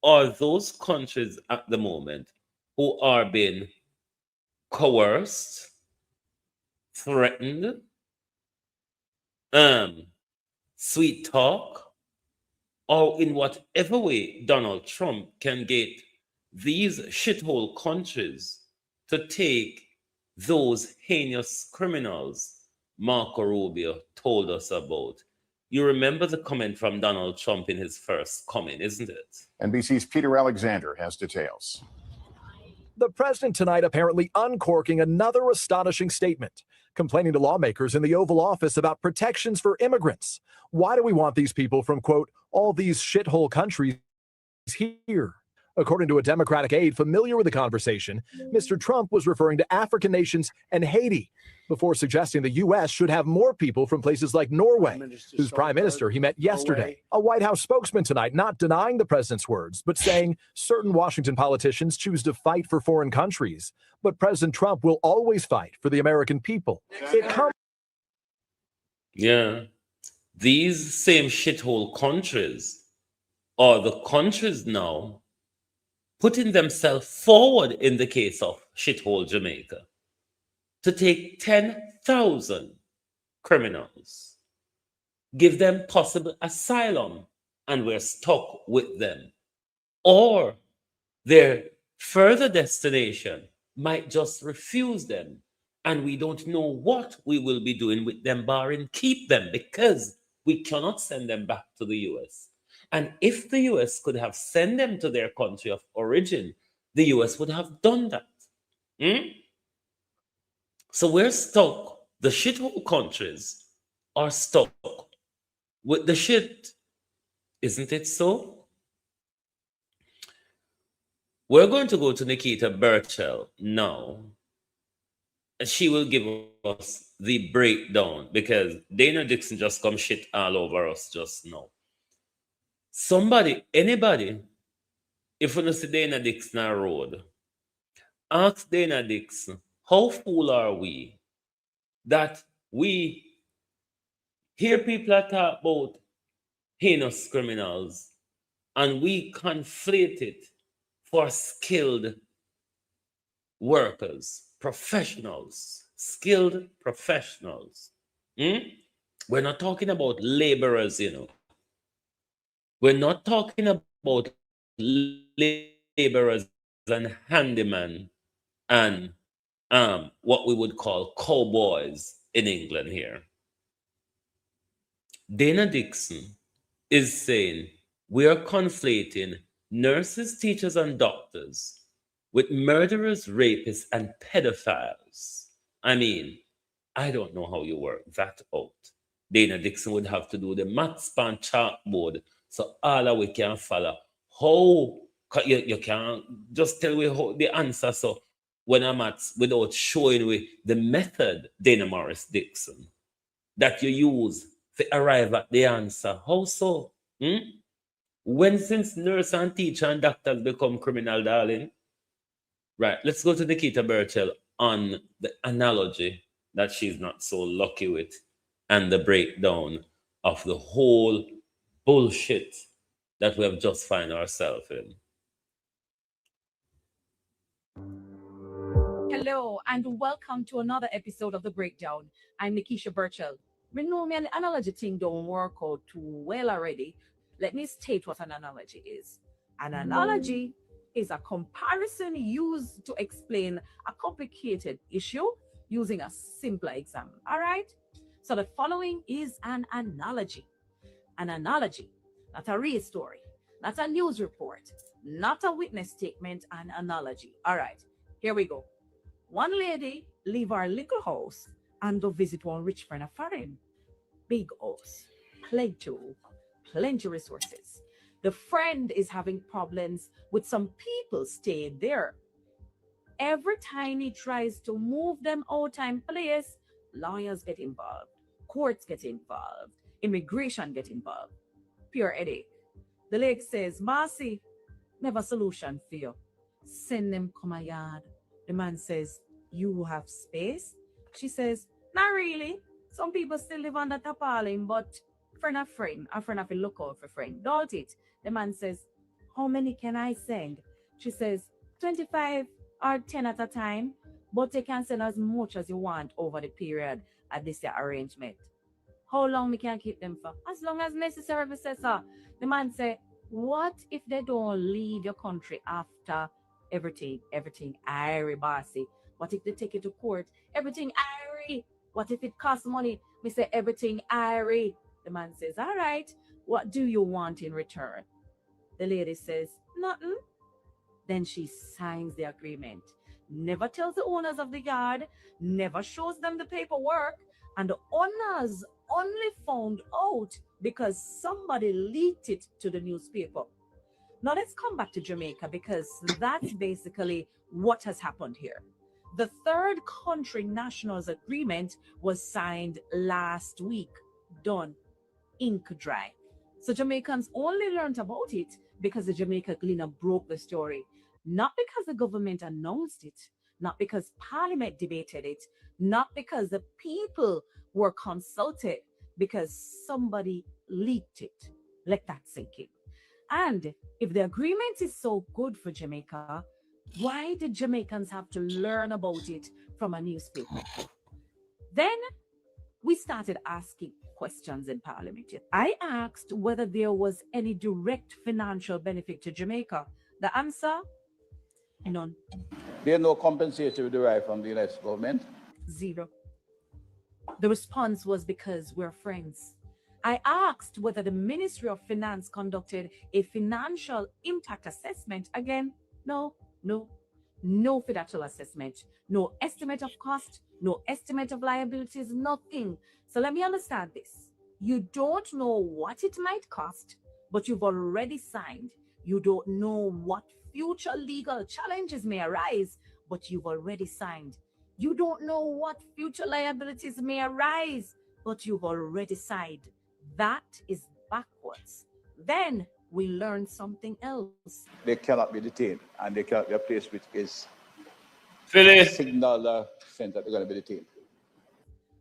are those countries at the moment who are being coerced, threatened, sweet talk, or in whatever way Donald Trump can get these shithole countries to take those heinous criminals Marco Rubio told us about. You remember the comment from Donald Trump in his first comment, isn't it? NBC's Peter Alexander has details. The president tonight apparently uncorking another astonishing statement, complaining to lawmakers in the Oval Office about protections for immigrants. Why do we want these people from, quote, all these shithole countries here? According to a Democratic aide familiar with the conversation, Mr. Trump was referring to African nations and Haiti before suggesting the U.S. should have more people from places like Norway, whose prime minister he met yesterday. A White House spokesman tonight not denying the president's words, but saying certain Washington politicians choose to fight for foreign countries. But President Trump will always fight for the American people. Yeah. These same shithole countries are the countries now putting themselves forward in the case of shithole Jamaica to take 10,000 criminals, give them possible asylum, and we're stuck with them. Or Their further destination might just refuse them. And we don't know what we will be doing with them, barring keep them, because we cannot send them back to the US. And if the US could have sent them to their country of origin, the US would have done that. Hmm? So we're stuck. The shithole countries are stuck with the shit. Isn't it so? We're going to go to Nikita Burchell now. And she will give us the breakdown because Dana Dixon just come shit all over us just now. Somebody, anybody, if you see Dana Dixon on road, ask Dana Dixon, how fool are we that we hear people talk about heinous criminals and we conflate it for skilled workers, professionals, skilled professionals. Hmm? We're not talking about laborers, you know. We're not talking about laborers and handyman and what we would call cowboys in England here. Dana Dixon is saying we are conflating nurses, teachers, and doctors with murderers, rapists, and pedophiles. I mean, I don't know how you work that out. Dana Dixon would have to do the math span chalkboard so all of we can follow. How you can't just tell me how the answer so when I'm at without showing we the method, Dana Morris Dixon, that you use to arrive at the answer. How so? Hmm? When since nurse and teacher and doctors become criminal, darling? Right, let's go to Nikita Burchell on the analogy that she's not so lucky with and the breakdown of the whole bullshit that we have just found ourselves in. Hello, and welcome to another episode of The Breakdown. I'm Nikisha Burchell. We know me and the analogy thing don't work out too well already. Let me state what an analogy is. An analogy is a comparison used to explain a complicated issue using a simpler example. All right? So the following is an analogy. An analogy, not a real story, not a news report, not a witness statement, an analogy. All right, here we go. One lady leave her little house and go visit one rich friend of foreign. Big house, plenty resources. The friend is having problems with some people staying there. Every time he tries to move them out and place, lawyers get involved, courts get involved, immigration get involved. Pure headache. The lady says, Marcy, never solution for you. Send them come my yard. The man says, you have space? She says, not really. Some people still live on the tarpaulin, but friend of a look out for friend. Don't it? The man says, how many can I send? She says, 25 or 10 at a time, but they can send as much as you want over the period at this arrangement. How long we can keep them for? As long as necessary, sir. The man say, what if they don't leave your country after everything irie bossy? What if they take it to court? Everything irie. What if it costs money? We say everything irie. The man says, all right, what do you want in return? The lady says, nothing. Then she signs the agreement. Never tells the owners of the yard, never shows them the paperwork, and the owners only found out because somebody leaked it to the newspaper. Now let's come back to Jamaica because that's basically what has happened here. The third country nationals agreement was signed last week. Done. Ink dry. So Jamaicans only learned about it because the Jamaica Gleaner broke the story. Not because the government announced it, not because Parliament debated it, not because the people were consulted, because somebody leaked it. Let that sink in. And if the agreement is so good for Jamaica, why did Jamaicans have to learn about it from a newspaper? Then we started asking questions in Parliament. I asked whether there was any direct financial benefit to Jamaica. The answer, None. There's no compensation derived from the United States government. Zero. The response was because we're friends. I asked whether the Ministry of Finance conducted a financial impact assessment. Again, no financial assessment, no estimate of cost, no estimate of liabilities, nothing. So let me understand this. You don't know what it might cost, but you've already signed. You don't know what future legal challenges may arise, but you've already signed. You don't know what future liabilities may arise, but you've already signed. That is backwards. Then we learn something else. They cannot be detained, and they cannot be a place which is Philly. signal sense that they're going to be detained.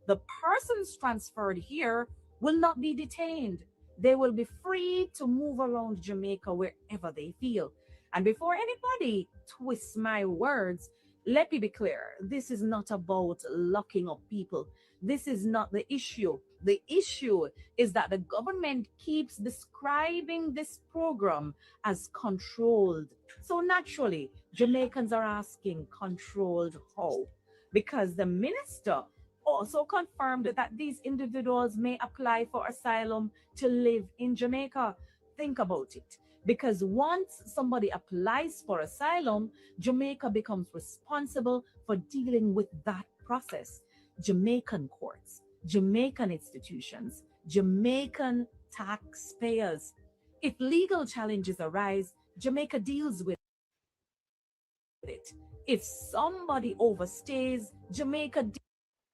The persons transferred here will not be detained. They will be free to move around Jamaica wherever they feel. And before anybody twists my words, let me be clear. This is not about locking up people. This is not the issue. The issue is that the government keeps describing this program as controlled. So naturally, Jamaicans are asking, controlled how? Because the minister also confirmed that these individuals may apply for asylum to live in Jamaica. Think about it. Because once somebody applies for asylum, Jamaica becomes responsible for dealing with that process. Jamaican courts, Jamaican institutions, Jamaican taxpayers. If legal challenges arise, Jamaica deals with it. If somebody overstays, Jamaica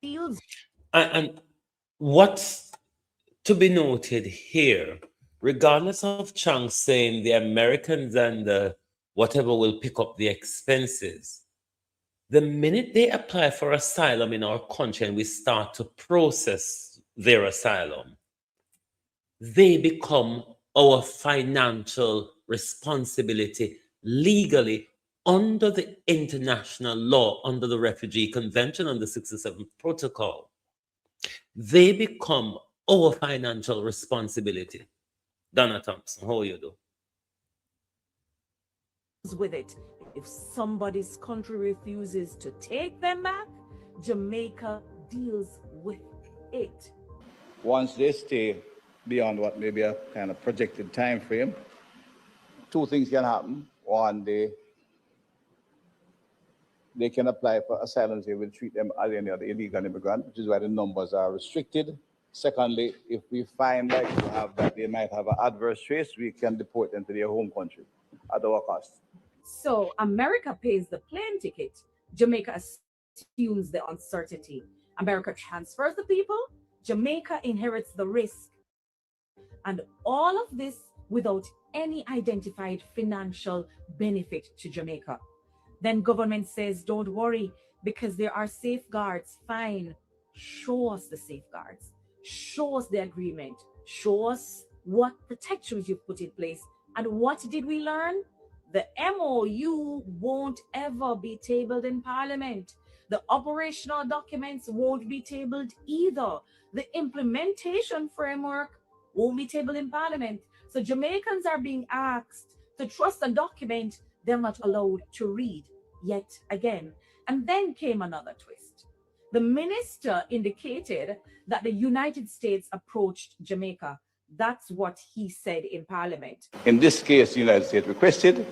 deals. And what's to be noted here, regardless of Chang saying the Americans and the whatever will pick up the expenses, the minute they apply for asylum in our country and we start to process their asylum, they become our financial responsibility legally under the international law, under the Refugee Convention, under the 67th Protocol. They become our financial responsibility. Donna Thompson, how you do? With it. If somebody's country refuses to take them back, Jamaica deals with it. Once they stay beyond what may be a kind of projected time frame, two things can happen. One, they can apply for asylum. They will treat them as any other illegal immigrant, which is why the numbers are restricted. Secondly, if we find that they might have an adverse trace, we can deport them to their home country at our cost. So America pays the plane ticket. Jamaica assumes the uncertainty. America transfers the people. Jamaica inherits the risk. And all of this without any identified financial benefit to Jamaica. Then government says, don't worry, because there are safeguards. Fine. Show us the safeguards. Show us the agreement. Show us what protections you've put in place. And what did we learn? The MOU won't ever be tabled in Parliament. The operational documents won't be tabled either. The implementation framework won't be tabled in Parliament. So Jamaicans are being asked to trust a document they're not allowed to read yet again. And then came another twist. The minister indicated that the United States approached Jamaica. That's what he said in Parliament. In this case, the United States requested.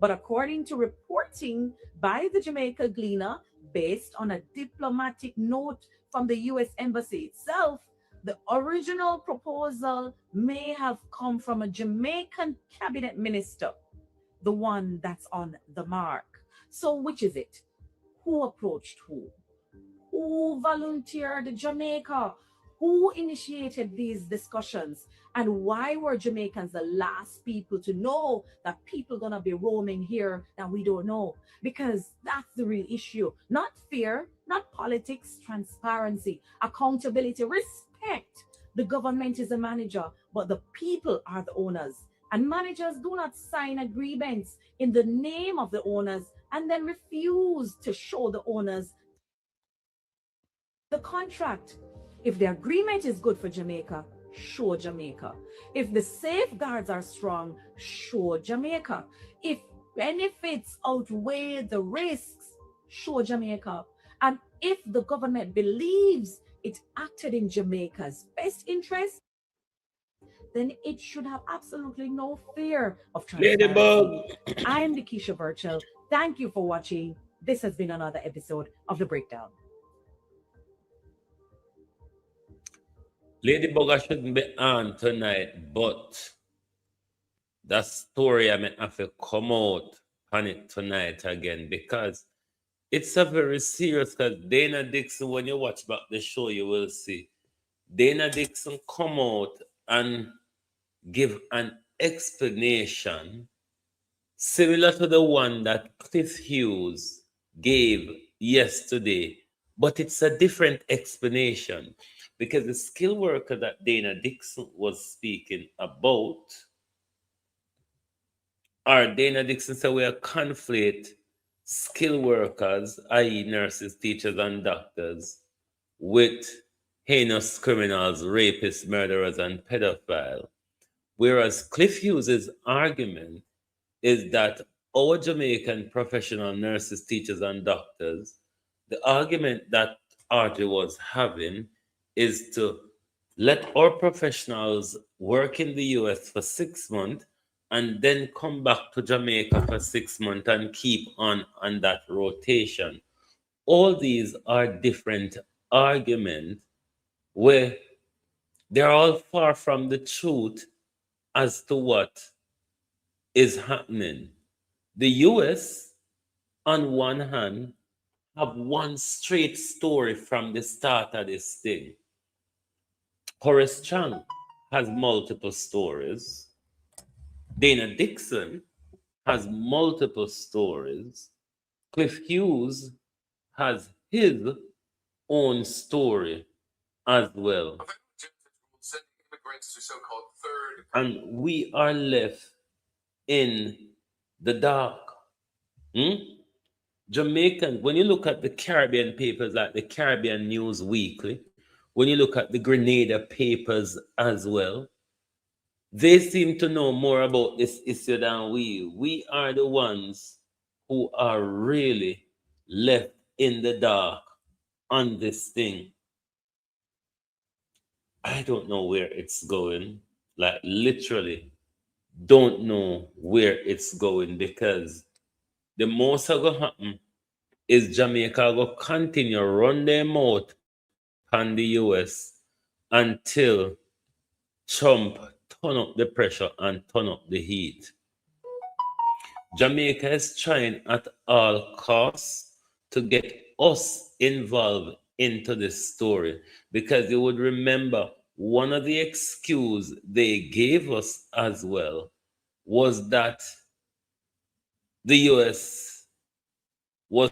But according to reporting by the Jamaica Gleaner, based on a diplomatic note from the U.S. Embassy itself, the original proposal may have come from a Jamaican cabinet minister, the one that's on the mark. So which is it? Who approached who? Who volunteered Jamaica? Who initiated these discussions? And why were Jamaicans the last people to know that people are going to be roaming here that we don't know? Because that's the real issue. Not fear, not politics, transparency, accountability, respect. The government is the manager, but the people are the owners. And managers do not sign agreements in the name of the owners and then refuse to show the owners the contract. If the agreement is good for Jamaica, show Jamaica. If the safeguards are strong, show Jamaica. If benefits outweigh the risks, show Jamaica. And if the government believes it acted in Jamaica's best interest, then it should have absolutely no fear of Ladybug. transparency. I am Nikisha Burchell. Thank you for watching. This has been another episode of The Breakdown. Ladybug, I shouldn't be on tonight, but that story I may have to come out on it tonight again because it's a very serious. Because Dana Dixon, when you watch back the show, you will see Dana Dixon come out and give an explanation similar to the one that Cliff Hughes gave yesterday, but it's a different explanation because the skilled worker that Dana Dixon was speaking about, or Dana Dixon said we are conflate skilled workers, i.e. nurses, teachers, and doctors, with heinous criminals, rapists, murderers, and pedophiles. Whereas Cliff Hughes' argument is that our Jamaican professional nurses, teachers, and doctors, the argument that Audrey was having is to let our professionals work in the US for 6 months and then come back to Jamaica for 6 months and keep on that rotation. All these are different arguments where they're all far from the truth as to what is happening. The US, on one hand, have one straight story from the start of this thing. Horace Chang has multiple stories. Dana Dixon has multiple stories. Cliff Hughes has his own story as well. And we are left in the dark. Jamaican, when you look at the Caribbean papers like the Caribbean News Weekly, when you look at the Grenada papers as well, they seem to know more about this issue than we. We are the ones who are really left in the dark on this thing. I don't know where it's going. Like literally don't know where it's going because the most that going to happen is Jamaica will continue run their mouth on the US until Trump turn up the pressure and turn up the heat. Jamaica is trying at all costs to get us involved into this story because you would remember one of the excuses they gave us as well was that the US was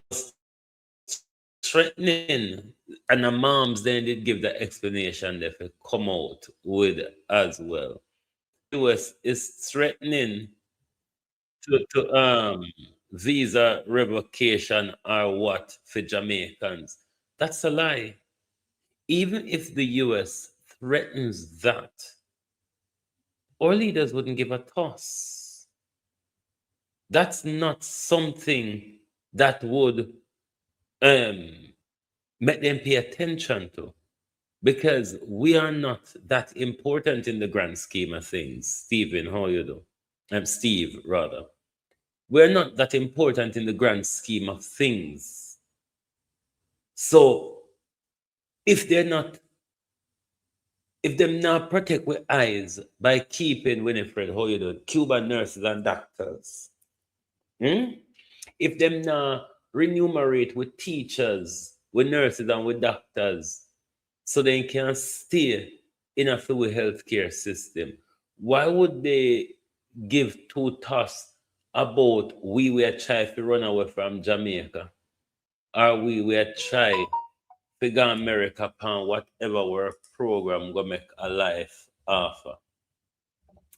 threatening, and the moms then did give the explanation they could come out with as well. The US is threatening to visa revocation or what for Jamaicans. That's a lie. Even if the US threatens that, our leaders wouldn't give a toss. That's not something that would make them pay attention to because we are not that important in the grand scheme of things. Stephen, how you do? Steve, rather. We're not that important in the grand scheme of things. So if them not protect with eyes by keeping Winifred, how you do, Cuban nurses and doctors, if them not remunerate with teachers, with nurses and with doctors, so they can stay in a full healthcare system, why would they give two toss about we were trying to run away from Jamaica, or we were trying to go America upon whatever work program go make a life offer?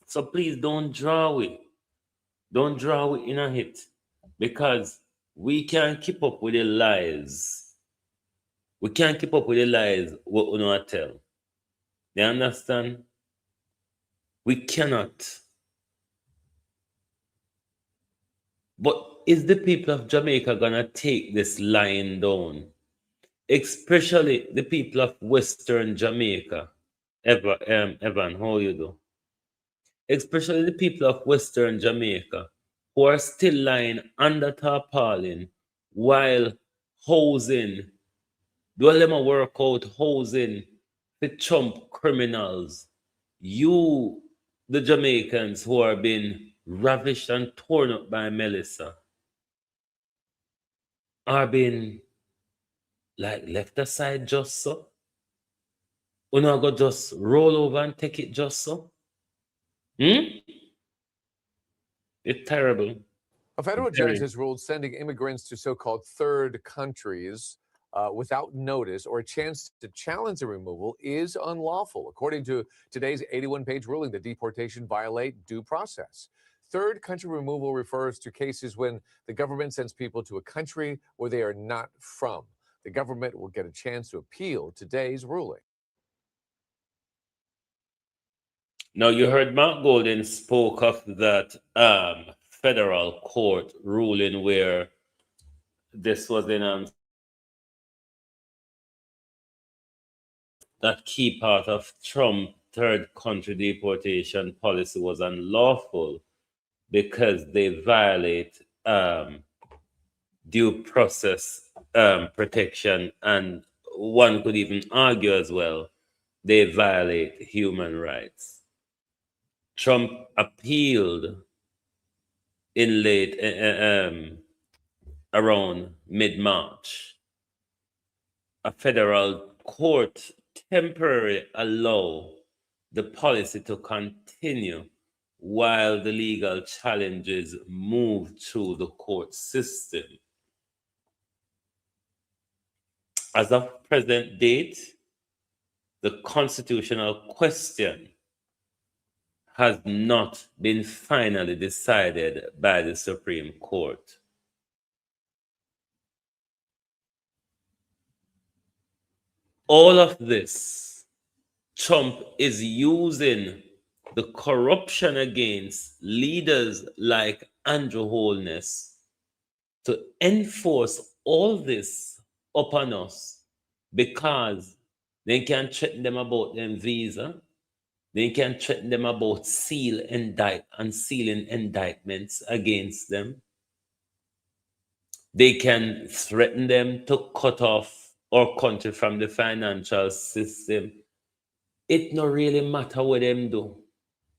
So please don't draw it. Don't draw it in a hit because we can't keep up with the lies. We can't keep up with the lies what we not tell. You understand? We cannot. But is the people of Jamaica gonna take this lying down? Especially the people of Western Jamaica. Evan, how you do? Especially the people of Western Jamaica who are still lying under tarpaulin while housing, do them a work out housing the Trump criminals. You, the Jamaicans who are being ravished and torn up by Melissa, are being like left aside just so. We're not gonna just roll over and take it just so. It's terrible. A federal Very. judge has ruled sending immigrants to so-called third countries without notice or a chance to challenge the removal is unlawful. According to today's 81-page ruling, the deportation violate due process. Third country removal refers to cases when the government sends people to a country where they are not from. The government will get a chance to appeal today's ruling. Now, you heard Mark Golden spoke of that federal court ruling where this was in that key part of Trump third country deportation policy was unlawful because they violate due process protection, and one could even argue as well they violate human rights. Trump appealed in late around mid-March. A federal court temporarily allowed the policy to continue while the legal challenges move through the court system. As of present date, the constitutional question has not been finally decided by the Supreme Court. All of this, Trump is using the corruption against leaders like Andrew Holness to enforce all this upon us because they can threaten them about them visa. They can threaten them about sealing indictments against them. They can threaten them to cut off our country from the financial system. It not really matter what them do.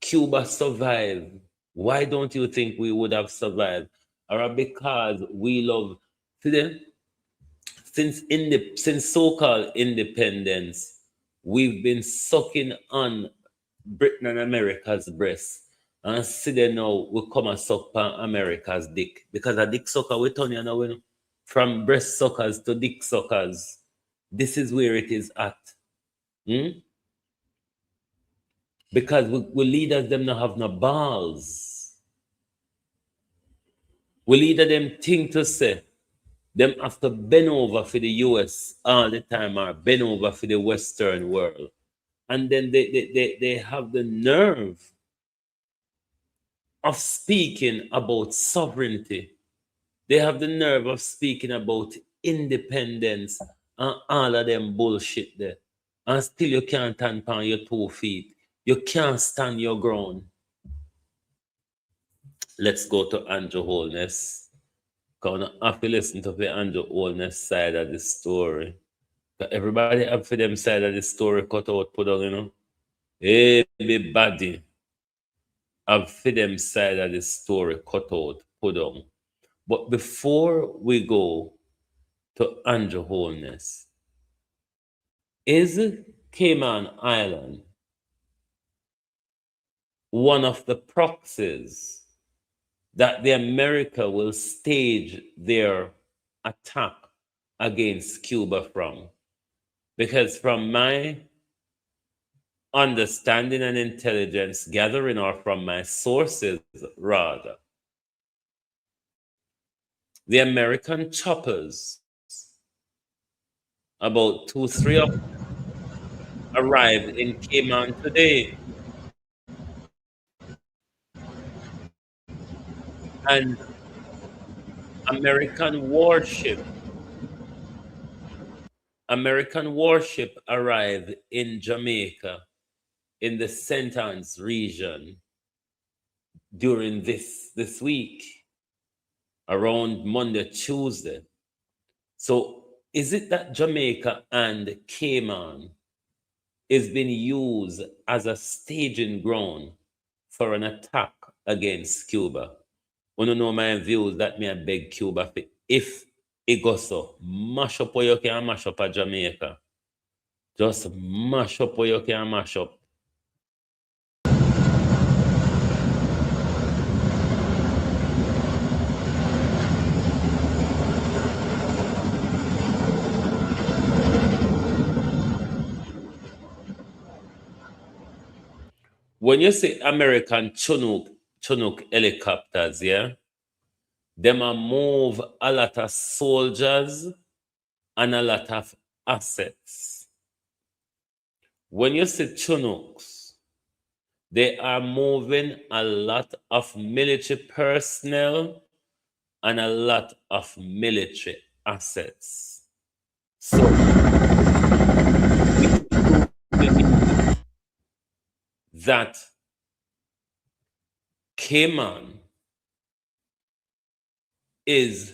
Cuba survived. Why don't you think we would have survived? Or because we love today? Since so-called independence, we've been sucking on Britain and America's breast. And see them now, we come and suck on America's dick. Because a dick sucker, we turn you now, from breast suckers to dick suckers. This is where it is at. Because we leaders them not have no balls. We leader them think to say, them have to bend over for the US all the time or bend over for the Western world. And then they have the nerve of speaking about sovereignty. They have the nerve of speaking about independence and all of them bullshit there. And still you can't stand on your 2 feet. You can't stand your ground. Let's go to Andrew Holness. Because I have to listen to the Andrew Holness side of the story. Everybody have for them side of the story cut out, put on, Everybody have for them side of the story cut out, put on. But before we go to Andrew Holness, is Cayman Island one of the proxies that the America will stage their attack against Cuba from? Because from my understanding and intelligence gathering, or from my sources rather, the American choppers, about 2-3 of them, arrived in Cayman today. And American warship arrived in Jamaica in the St. Anne's region during this week, around Monday, Tuesday. So is it that Jamaica and Cayman is being used as a staging ground for an attack against Cuba? You know my views that me I beg Cuba if it goes so, mash up what you can mash up at Jamaica. Just mash up what you can mash up. When you say American Chinook helicopters, yeah, them a move a lot of soldiers and a lot of assets. When you say Chinooks, they are moving a lot of military personnel and a lot of military assets. So that Cayman is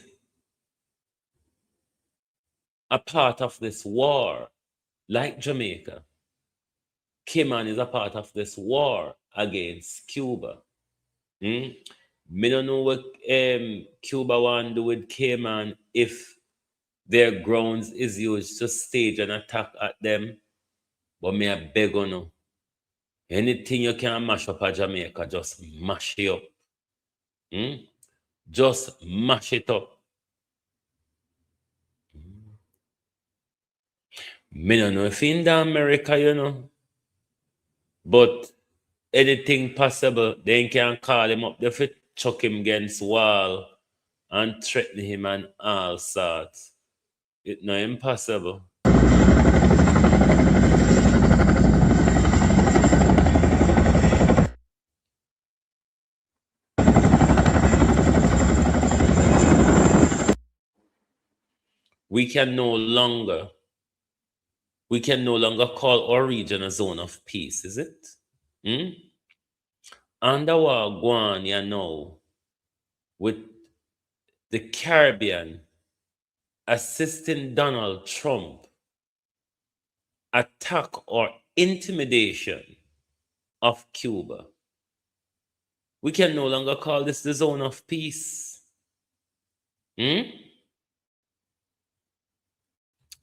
a part of this war, like Jamaica. Cayman is a part of this war against Cuba. Me don't know what Cuba want to do with Cayman if their grounds is used to stage an attack at them. But me I beg on you. Anything you can mash up at Jamaica, just mash it up. Just mash it up. Me don't know if in the America, you know. But anything possible, they can call him up. They fit chuck him against wall and threaten him and all sorts. It's not impossible. We can no longer call our region a zone of peace, is it? Under war going, you know, with the Caribbean assisting Donald Trump attack or intimidation of Cuba. We can no longer call this the zone of peace.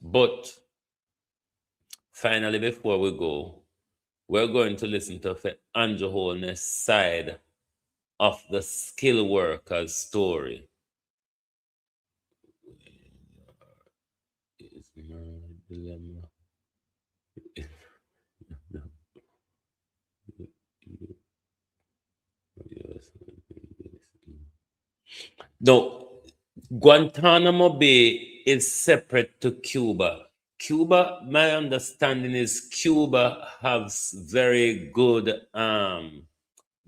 But finally, before we go, we're going to listen to Andrew Holness' side of the skill workers story. No, Guantanamo Bay is separate to Cuba. Cuba, my understanding is Cuba has very good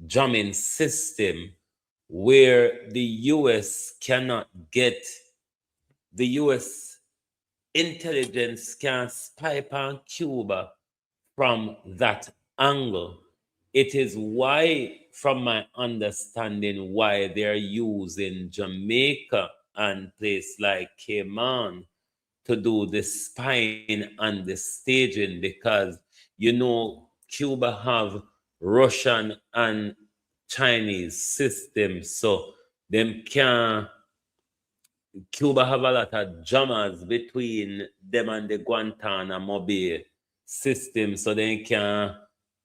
jamming system where the US cannot get, the US intelligence can spy on Cuba from that angle. It is why, from my understanding, why they're using Jamaica and place like Cayman to do the spying and the staging, because you know Cuba have Russian and Chinese systems, so them can Cuba have a lot of jammers between them and the Guantanamo Bay system, so they can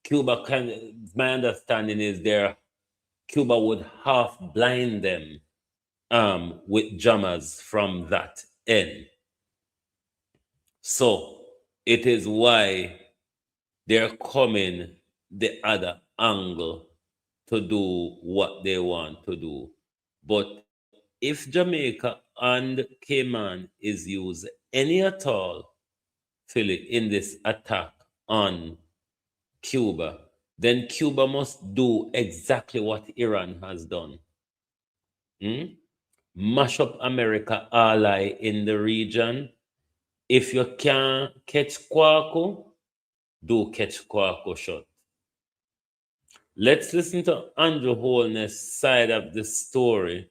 Cuba can, my understanding is Cuba would half blind them with jammers from that end. So it is why they're coming the other angle to do what they want to do. But if Jamaica and Cayman is used any at all, Philip, in this attack on Cuba, then Cuba must do exactly what Iran has done. mash up America ally in the region. If you can't catch Kwaku, do catch Kwaku shot. Let's listen to Andrew Holness' side of the story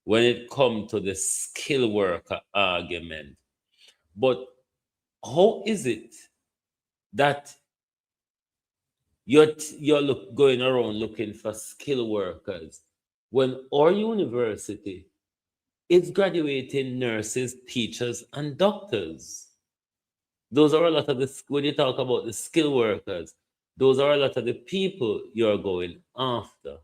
when it comes to the skill worker argument. But how is it that you're going around looking for skill workers when our university is graduating nurses, teachers, and doctors? Those are a lot of the, when you talk about the skill workers, those are a lot of the people you're going after.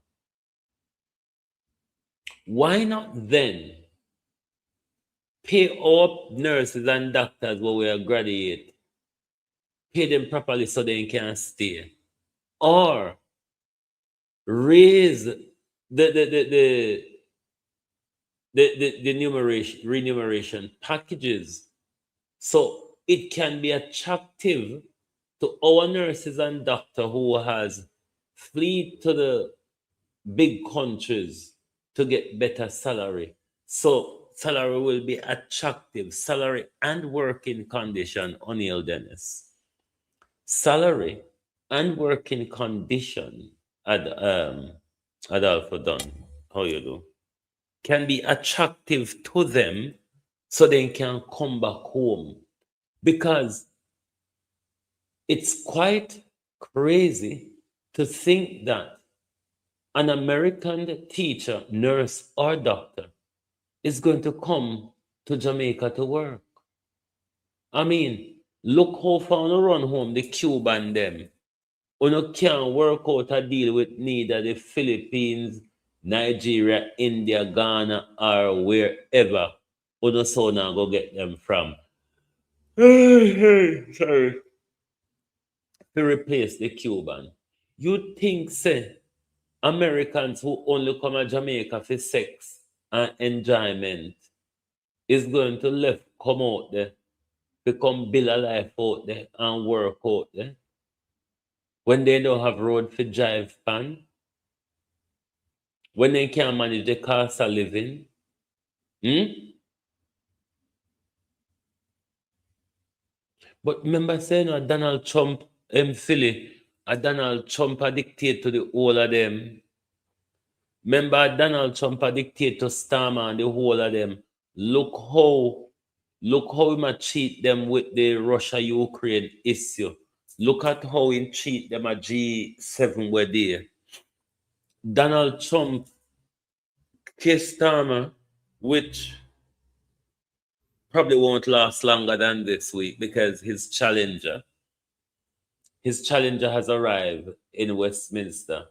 Why not then pay our nurses and doctors when we are graduate, pay them properly so they can stay, or raise the remuneration packages so it can be attractive to our nurses and doctor who has flee to the big countries to get better salary. So salary will be attractive, salary and working condition, O'Neill Dennis. Salary and working condition, Adolfo Dunn, how you do? Can be attractive to them so they can come back home. Because it's quite crazy to think that an American teacher, nurse, or doctor is going to come to Jamaica to work. I mean, look how far you run home, the Cuban them. You can't work out a deal with neither the Philippines, Nigeria, India, Ghana, or wherever. You so now go get them from. Sorry. To replace the Cuban. You think, say, Americans who only come to Jamaica for sex and enjoyment is going to left come out there, become build a life out there and work out there when they don't have road for drive pan, when they can't manage the cost of living? But remember saying Donald Trump Philly, Donald Trump a dictate to the whole of them. Remember Donald Trump a dictate to Starmer and the whole of them. Look how he might treat them with the Russia-Ukraine issue. Look at how he treat them at G7 where there. Donald Trump, Keir Starmer, which probably won't last longer than this week because his challenger has arrived in Westminster.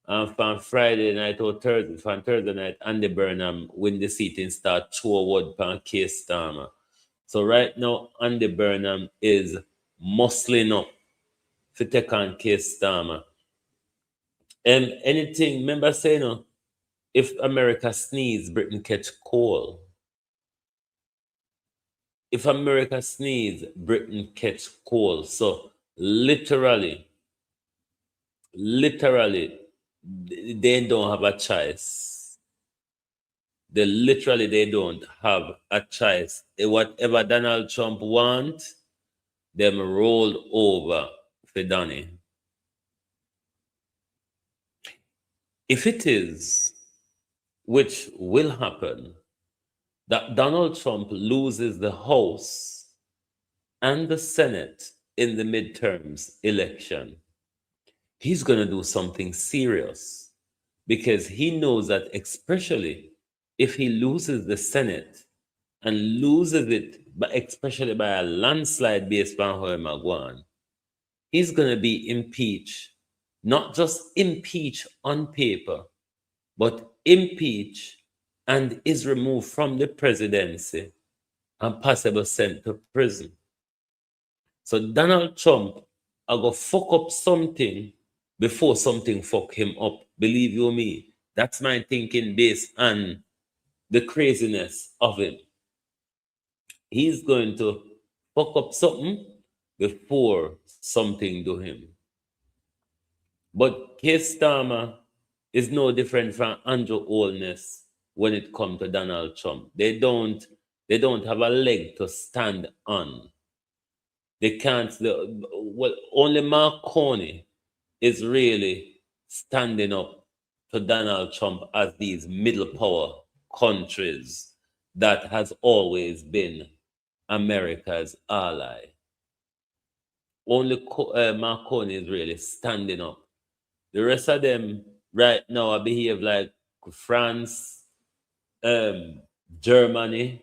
And from Friday night or from Thursday night, Andy Burnham win the seat and start throw wood pan Keir Starmer. So right now, Andy Burnham is muscling up to take on Keir Starmer. And anything, remember saying, if America sneeze, Britain catch cold. If America sneeze, Britain catch cold. So literally, they don't have a choice. They don't have a choice. Whatever Donald Trump wants, them rolled over for Donny. If it is, which will happen, that Donald Trump loses the House and the Senate in the midterms election, he's going to do something serious, because he knows that especially if he loses the Senate and loses it, but especially by a landslide based on how he going, he's going to be impeached. Not just impeached on paper, but impeached and is removed from the presidency and possibly sent to prison. So Donald Trump I go fuck up something before something fuck him up. Believe you me, that's my thinking based on the craziness of it. He's going to fuck up something before something do him. But Keir Starmer is no different from Andrew Holness when it comes to Donald Trump. They don't have a leg to stand on. They can't. Well, only Marconi is really standing up to Donald Trump as these middle power countries that has always been America's ally. Only Marconi is really standing up. The rest of them right now behave like France, Germany,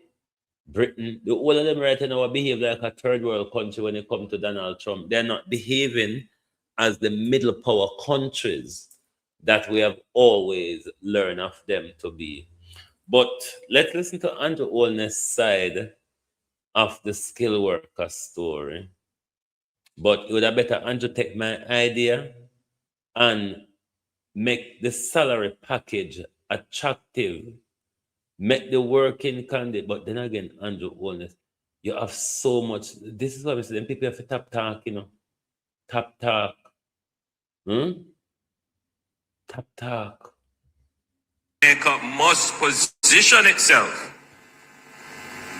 Britain. The all of them right now behave like a third world country when it comes to Donald Trump. They're not behaving as the middle power countries that we have always learned of them to be. But let's listen to Andrew Olney's side of the skilled worker story. But it would have better Andrew take my idea and make the salary package attractive, make the working candidate. But then again, Andrew Olney, you have so much. This is what I'm saying. People have to tap talk, you know. Tap talk. Tap talk. America must position itself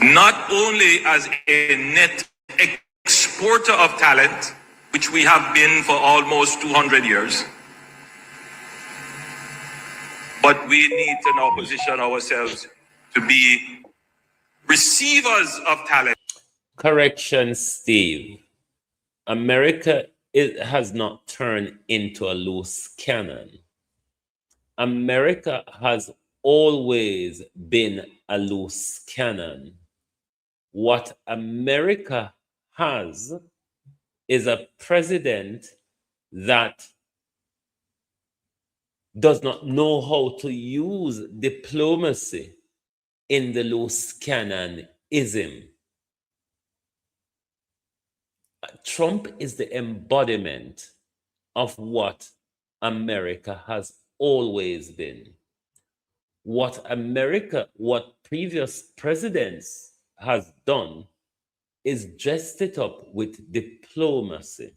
not only as a net exporter of talent, which we have been for almost 200 years, but we need to now position ourselves to be receivers of talent. Correction, Steve. America has not turned into a loose cannon. America has always been a loose cannon. What America has is a president that does not know how to use diplomacy in the loose cannonism. Trump is the embodiment of what America has always been. What previous presidents has done is dressed it up with diplomacy.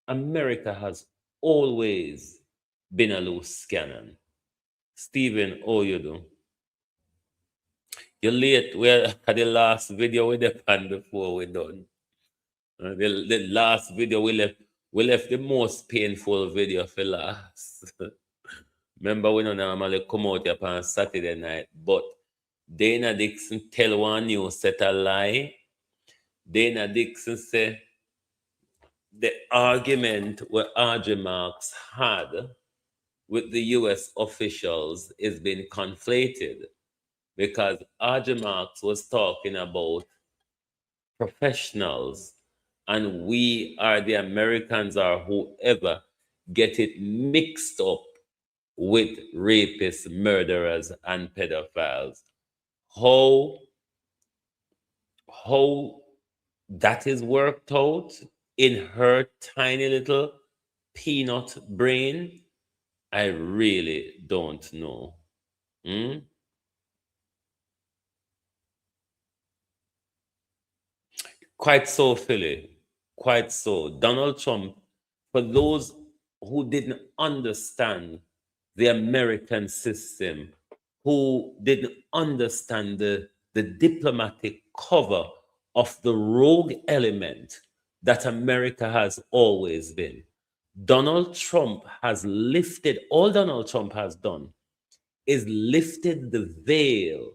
America has always been a loose cannon. Stephen, how you do? You're late. We're at the last video we depend before we're done. The last video we left the most painful video for last. Remember, we don't normally come out here on Saturday night, but Dana Dixon tell one news set a lie. Dana Dixon said the argument where RJ Marks had with the US officials is being conflated, because RJ Marks was talking about professionals, and we are the Americans or whoever get it mixed up with rapists, murderers, and pedophiles. How that is worked out in her tiny little peanut brain, I really don't know. Quite so, Philly. Quite so. Donald Trump, for those who didn't understand the American system, who didn't understand the diplomatic cover of the rogue element that America has always been, Donald Trump has lifted, all Donald Trump has done is lifted the veil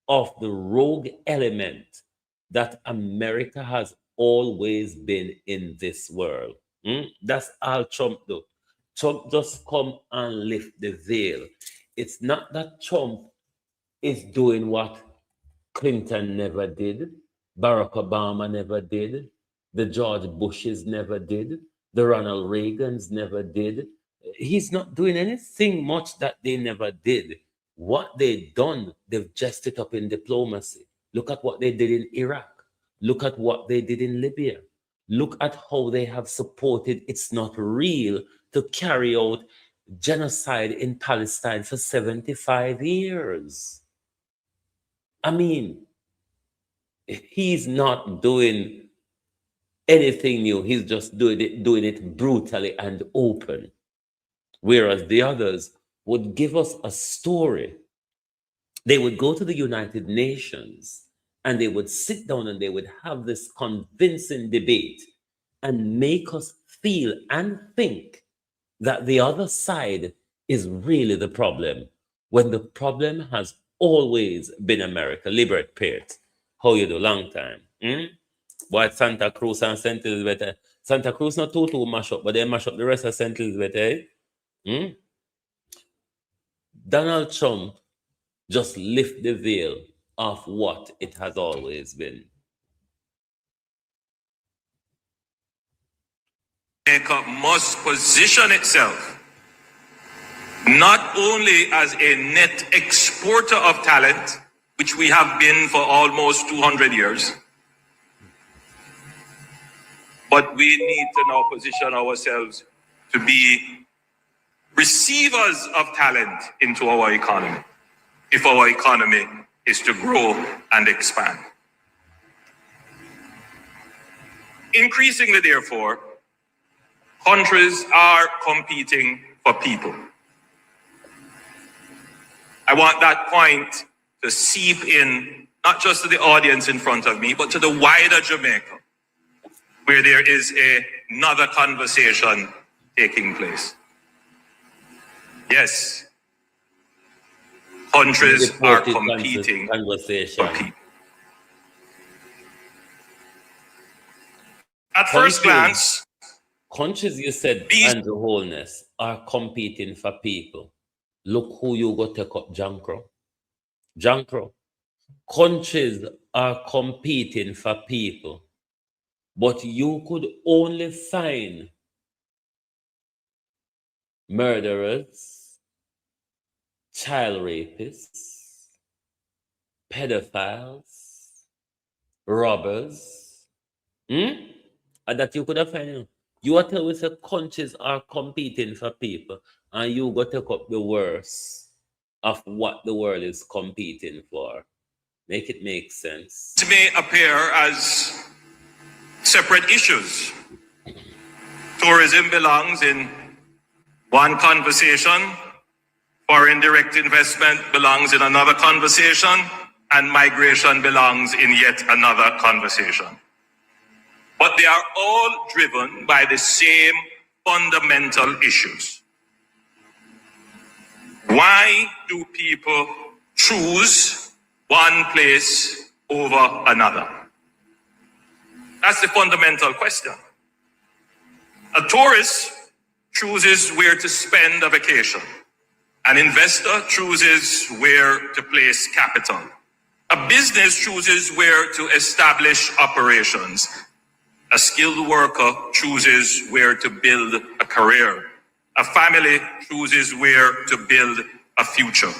of the rogue element that America has always been in this world. That's all Trump do. Trump just come and lift the veil. It's not that Trump is doing what Clinton never did, Barack Obama never did, the George Bushes never did, the Ronald Reagans never did. He's not doing anything much that they never did. What they've done, they've dressed it up in diplomacy. Look at what they did in Iraq. Look at what they did in Libya. Look at how they have supported It's Not Real to carry out genocide in Palestine for 75 years. I mean, he's not doing anything new. He's just doing it brutally and open. Whereas the others would give us a story They would go to the United Nations and they would sit down and they would have this convincing debate and make us feel and think that the other side is really the problem, when the problem has always been America. Liberate Peart, how you do? Long time. Boy, Santa Cruz and St. Elizabeth. Santa Cruz not too mash up, but they mash up the rest of St. Elizabeth. Donald Trump just lift the veil of what it has always been. Jamaica must position itself not only as a net exporter of talent, which we have been for almost 200 years, but we need to now position ourselves to be receivers of talent into our economy, if our economy is to grow and expand. Increasingly, therefore, countries are competing for people. I want that point to seep in, not just to the audience in front of me, but to the wider Jamaica, where there is another conversation taking place. Yes, countries are competing for people. At first glance, countries, you said, Andrew Holness, are competing for people. Look who you go take up, Jankro. Jankro. Countries are competing for people, but you could only find murderers, child rapists, pedophiles, robbers. And that you could have found. You are telling us that countries are competing for people, and you go take up the worst of what the world is competing for. Make it make sense. It may appear as separate issues. Tourism belongs in one conversation, foreign direct investment belongs in another conversation, and migration belongs in yet another conversation. But they are all driven by the same fundamental issues. Why do people choose one place over another? That's the fundamental question. A tourist chooses where to spend a vacation. An investor chooses where to place capital. A business chooses where to establish operations. A skilled worker chooses where to build a career. A family chooses where to build a future.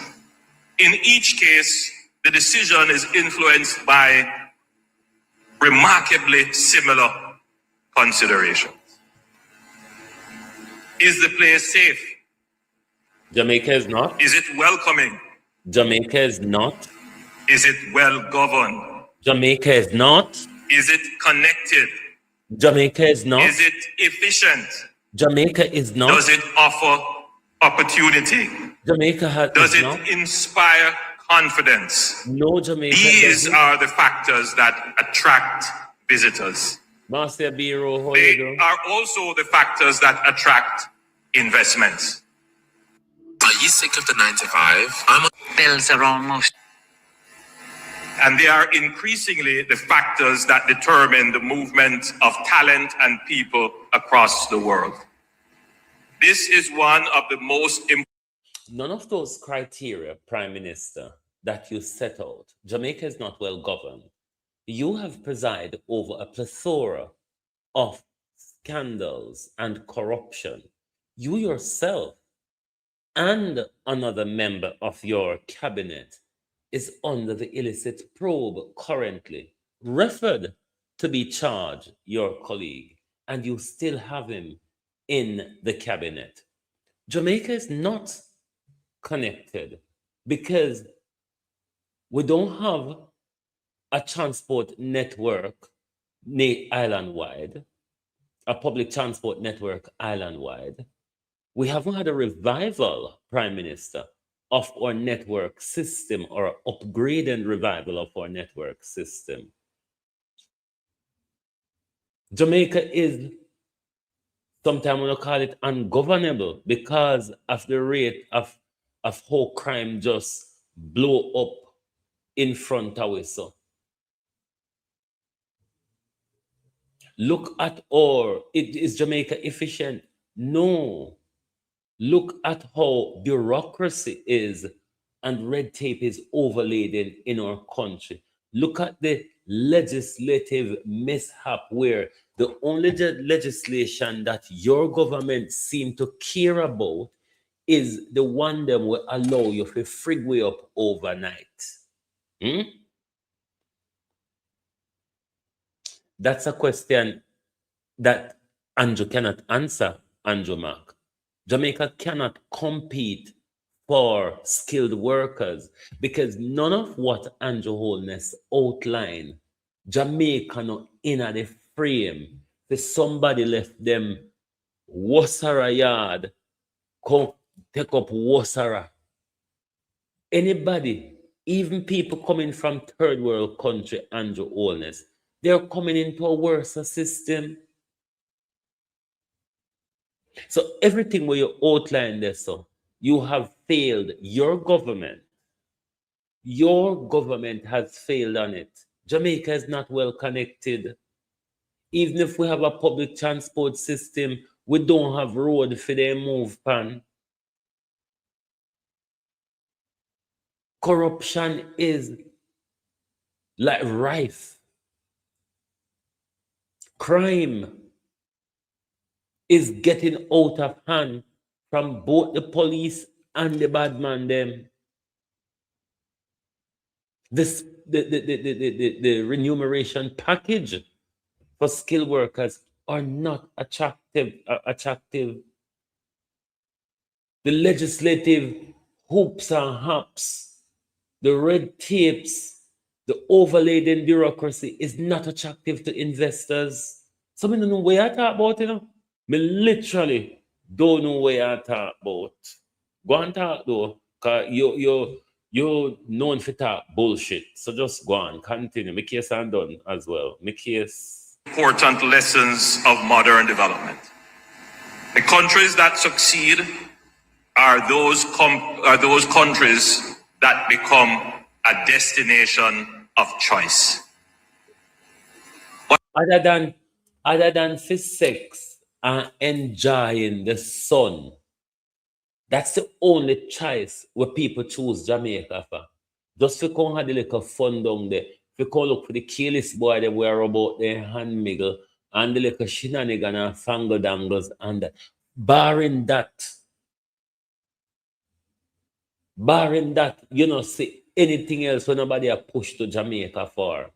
In each case, the decision is influenced by remarkably similar considerations. Is the place safe? Jamaica is not. Is it welcoming? Jamaica is not. Is it well governed? Jamaica is not. Is it connected? Jamaica is not. Is it efficient? Jamaica is not. Does it offer opportunity? Jamaica does it inspire confidence? No, Jamaica. These are the factors that attract visitors. Master Bureau, they are also the factors that attract investments. Are you sick of the 9 to 5? Bills are almost. And they are increasingly the factors that determine the movement of talent and people across the world. This is one of the most important. None of those criteria, Prime Minister, that you set out, Jamaica is not well governed. You have presided over a plethora of scandals and corruption. You yourself and another member of your cabinet is under the illicit probe currently, referred to be charged, your colleague, and you still have him in the cabinet. Jamaica is not connected because we don't have a transport network island-wide, a public transport network island-wide. We haven't had a revival, Prime Minister, of our network system, or upgrade and revival of our network system. Jamaica is, sometimes we call it ungovernable because of the rate of how crime just blow up in front of us. So look at is Jamaica efficient? No. Look at how bureaucracy is and red tape is overlaid in our country. Look at the legislative mishap where the only legislation that your government seem to care about is the one that will allow you to freeway up overnight. Hmm? That's a question that Andrew cannot answer, Andrew Mark. Jamaica cannot compete for skilled workers because none of what Andrew Holness outlined, Jamaica not in at the frame. If somebody left them Wasara yard, come take up Wasara. Anybody, even people coming from third world country, Andrew Holness, they're coming into a worse system. So everything where you outline this, so you have failed. Your government has failed on it. Jamaica is not well connected. Even if we have a public transport system, we don't have road for them move pan. Corruption is like rife. Crime is getting out of hand from both the police and the bad man them. The remuneration package for skilled workers are not attractive. The legislative hoops and hops, the red tapes, the overladen bureaucracy is not attractive to investors. So I don't know where I talk about, you know. Me literally don't know where I talk about. Go and talk though, cause you're known for talk bullshit. So just go on, continue. My case I'm done as well. My case. Important lessons of modern development. The countries that succeed are those countries that become a destination of choice. Other than for sex and enjoying the sun, that's the only choice where people choose Jamaica for. Just for come have the little fun down there. If you come look for the keyless boy they wear about their hand miggle and the little shenanigan and fangle dangles and that. Barring that, you know, see anything else when nobody are pushed to Jamaica for.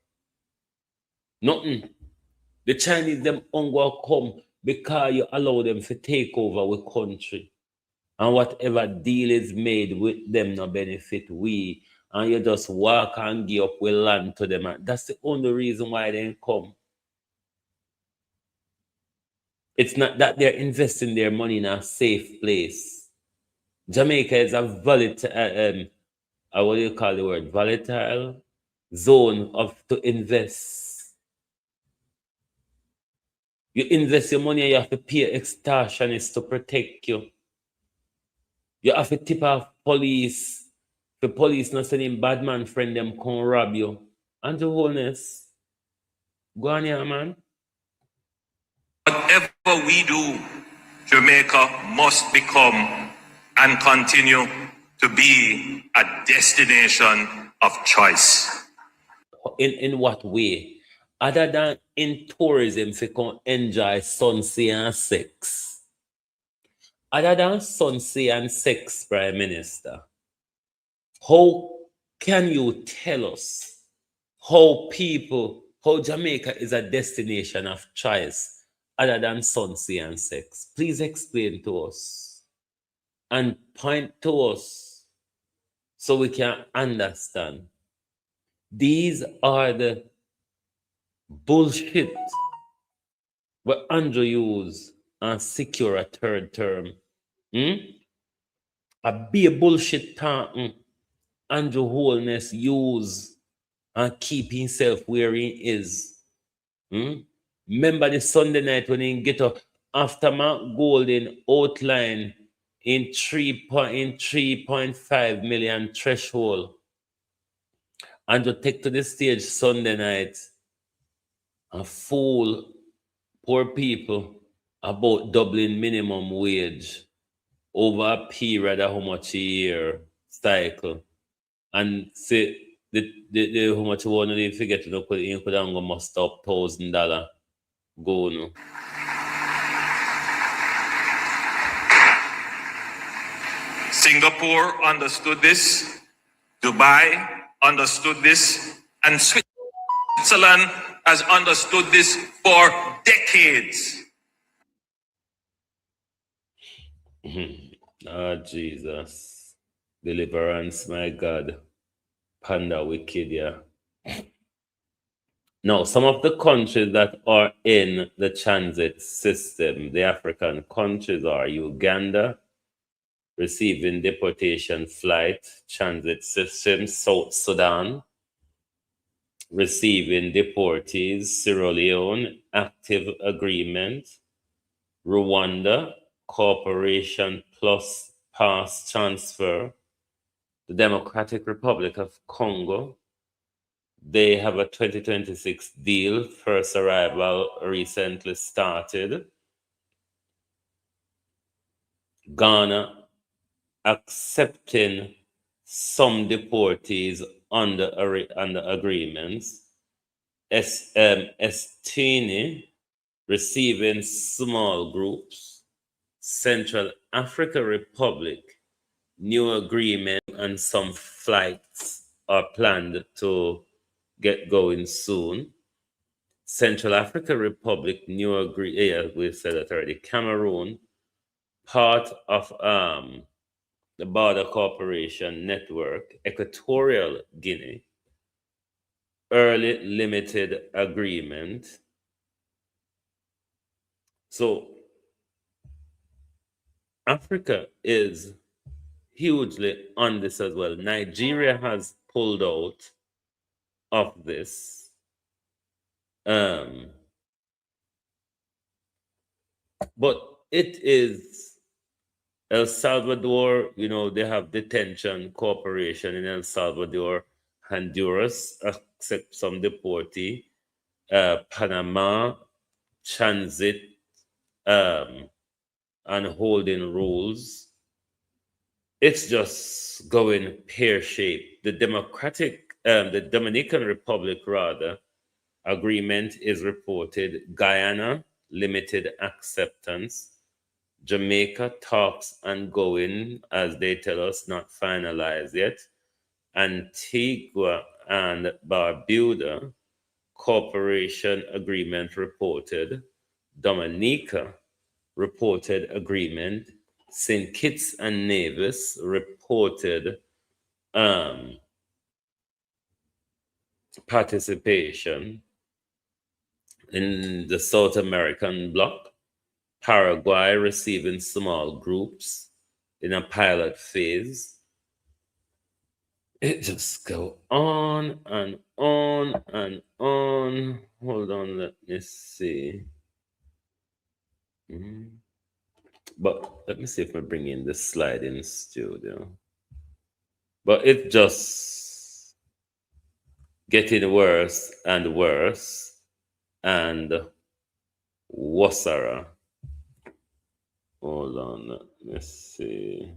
Nothing. The Chinese them only come because you allow them to take over with country. And whatever deal is made with them no benefit we. And you just walk and give up with land to them. And that's the only reason why they come. It's not that they're investing their money in a safe place. Jamaica is a volatile, what do you call the word? Volatile zone to invest. You invest your money and you have to pay extortionists to protect you. You have to tip off police. The police not sending bad man friend them come rob you. And to wholeness. Go on here, man. Whatever we do, Jamaica must become and continue to be a destination of choice. In what way? Other than in tourism, to come enjoy sunsea and sex. Other than sunsea and sex, Prime Minister, how can you tell us how Jamaica is a destination of choice other than sunsea and sex? Please explain to us and point to us so we can understand. These are the bullshit what Andrew used and secure a third term. A be a bullshit talking Andrew Holness use and keep himself where he is. Remember the Sunday night when he get up after Mark Golden outline in 3.5 million threshold, and to take to the stage Sunday night and fool poor people about doubling minimum wage over a period of how much a year cycle, and say the how much you want to forget to put in could go must up $1,000 go no. Singapore understood this, Dubai understood this, and Switzerland has understood this for decades. Ah, Jesus. Deliverance, my God. Panda wicked, yeah. Now, some of the countries that are in the transit system, the African countries, are Uganda, receiving deportation flight transit system, South Sudan, receiving deportees, Sierra Leone, active agreement, Rwanda, cooperation plus pass transfer, the Democratic Republic of Congo, they have a 2026 deal, first arrival recently started. Ghana accepting some deportees under agreements. Eswatini receiving small groups. Central African Republic, new agreement, and some flights are planned to get going soon. Central African Republic, new agreement, we said that already. Cameroon, part of the Border Cooperation Network. Equatorial Guinea, early limited agreement. So Africa is hugely on this as well. Nigeria has pulled out of this. But it is El Salvador, they have detention cooperation in El Salvador. Honduras accept some deportee. Panama, transit and holding rules. It's just going pear-shaped. The Dominican Republic, rather, agreement is reported. Guyana, limited acceptance. Jamaica, talks ongoing, as they tell us, not finalized yet. Antigua and Barbuda, cooperation agreement reported. Dominica, reported agreement. St. Kitts and Nevis, reported participation in the South American bloc. Paraguay receiving small groups in a pilot phase. It just go on and on and on. Hold on, let me see. But let me see if I bring in the slide in studio. But it's just getting worse and worse and wassara. Hold on, let me see.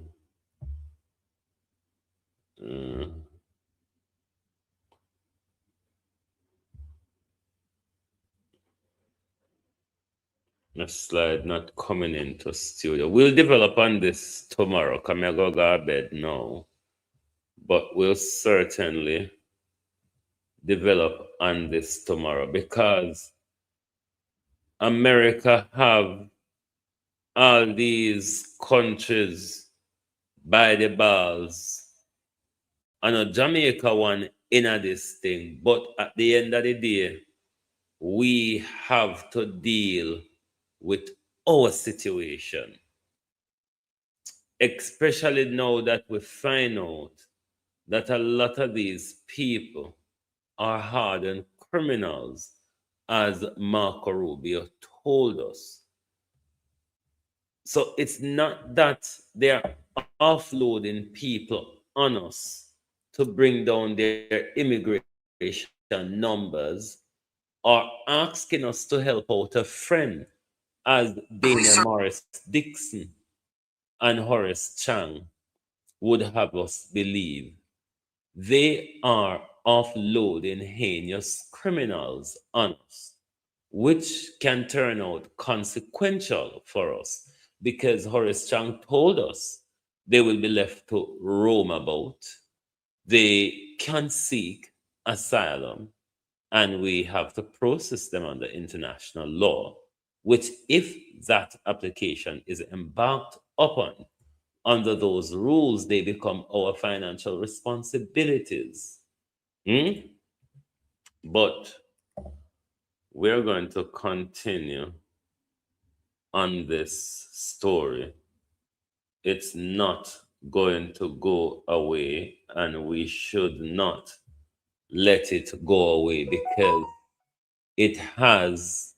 My slide not coming into studio. We'll develop on this tomorrow. Come here, go to bed now. But we'll certainly develop on this tomorrow, because America have all these countries by the balls. I know Jamaica one in this thing, but at the end of the day, we have to deal with our situation. especially now that we find out that a lot of these people are hardened criminals, as Marco Rubio told us. So it's not that they're offloading people on us to bring down their immigration numbers or asking us to help out a friend, as Dana Morris Dixon and Horace Chang would have us believe. They are offloading heinous criminals on us, which can turn out consequential for us, because Horace Chang told us they will be left to roam about. They can seek asylum, and we have to process them under international law, which, if that application is embarked upon under those rules, they become our financial responsibilities. But we're going to continue on this story. It's not going to go away, and we should not let it go away, because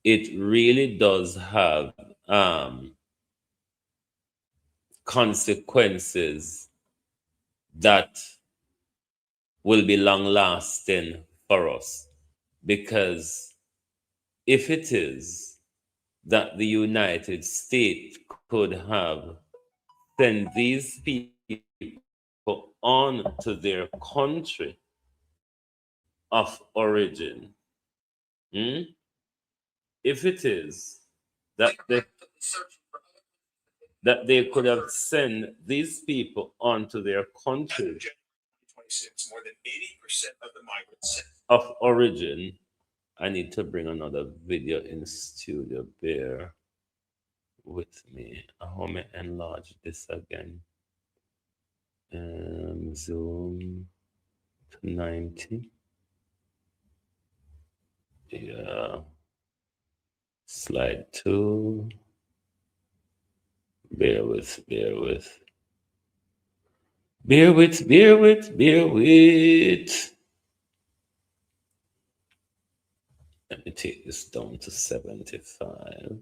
it really does have consequences that will be long lasting for us. Because if it is that the United States could have sent these people on to their country of origin, if it is that they could have sent these people onto their country More than 80% of the migrants of origin. I need to bring another video in studio. Bear with me. How may I enlarge this again? Zoom to 90. Yeah. Slide 2. Bear with. Let me take this down to 75.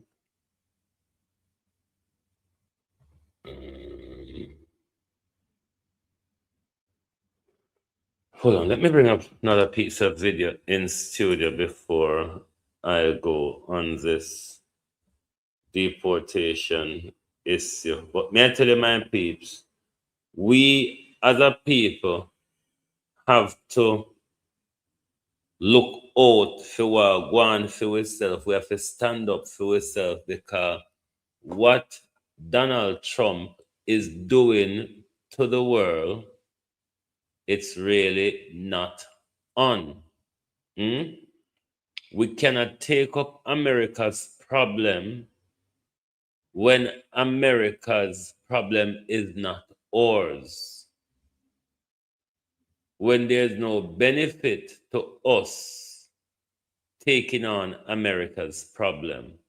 Hold on, let me bring up another piece of video in studio before I go on this deportation issue. But may I tell you, my peeps, we as a people have to look out for go on for ourselves. We have to stand up for ourselves, because what Donald Trump is doing to the world, it's really not on. We cannot take up America's problem when America's problem is not ours. When there's no benefit to us taking on America's problem.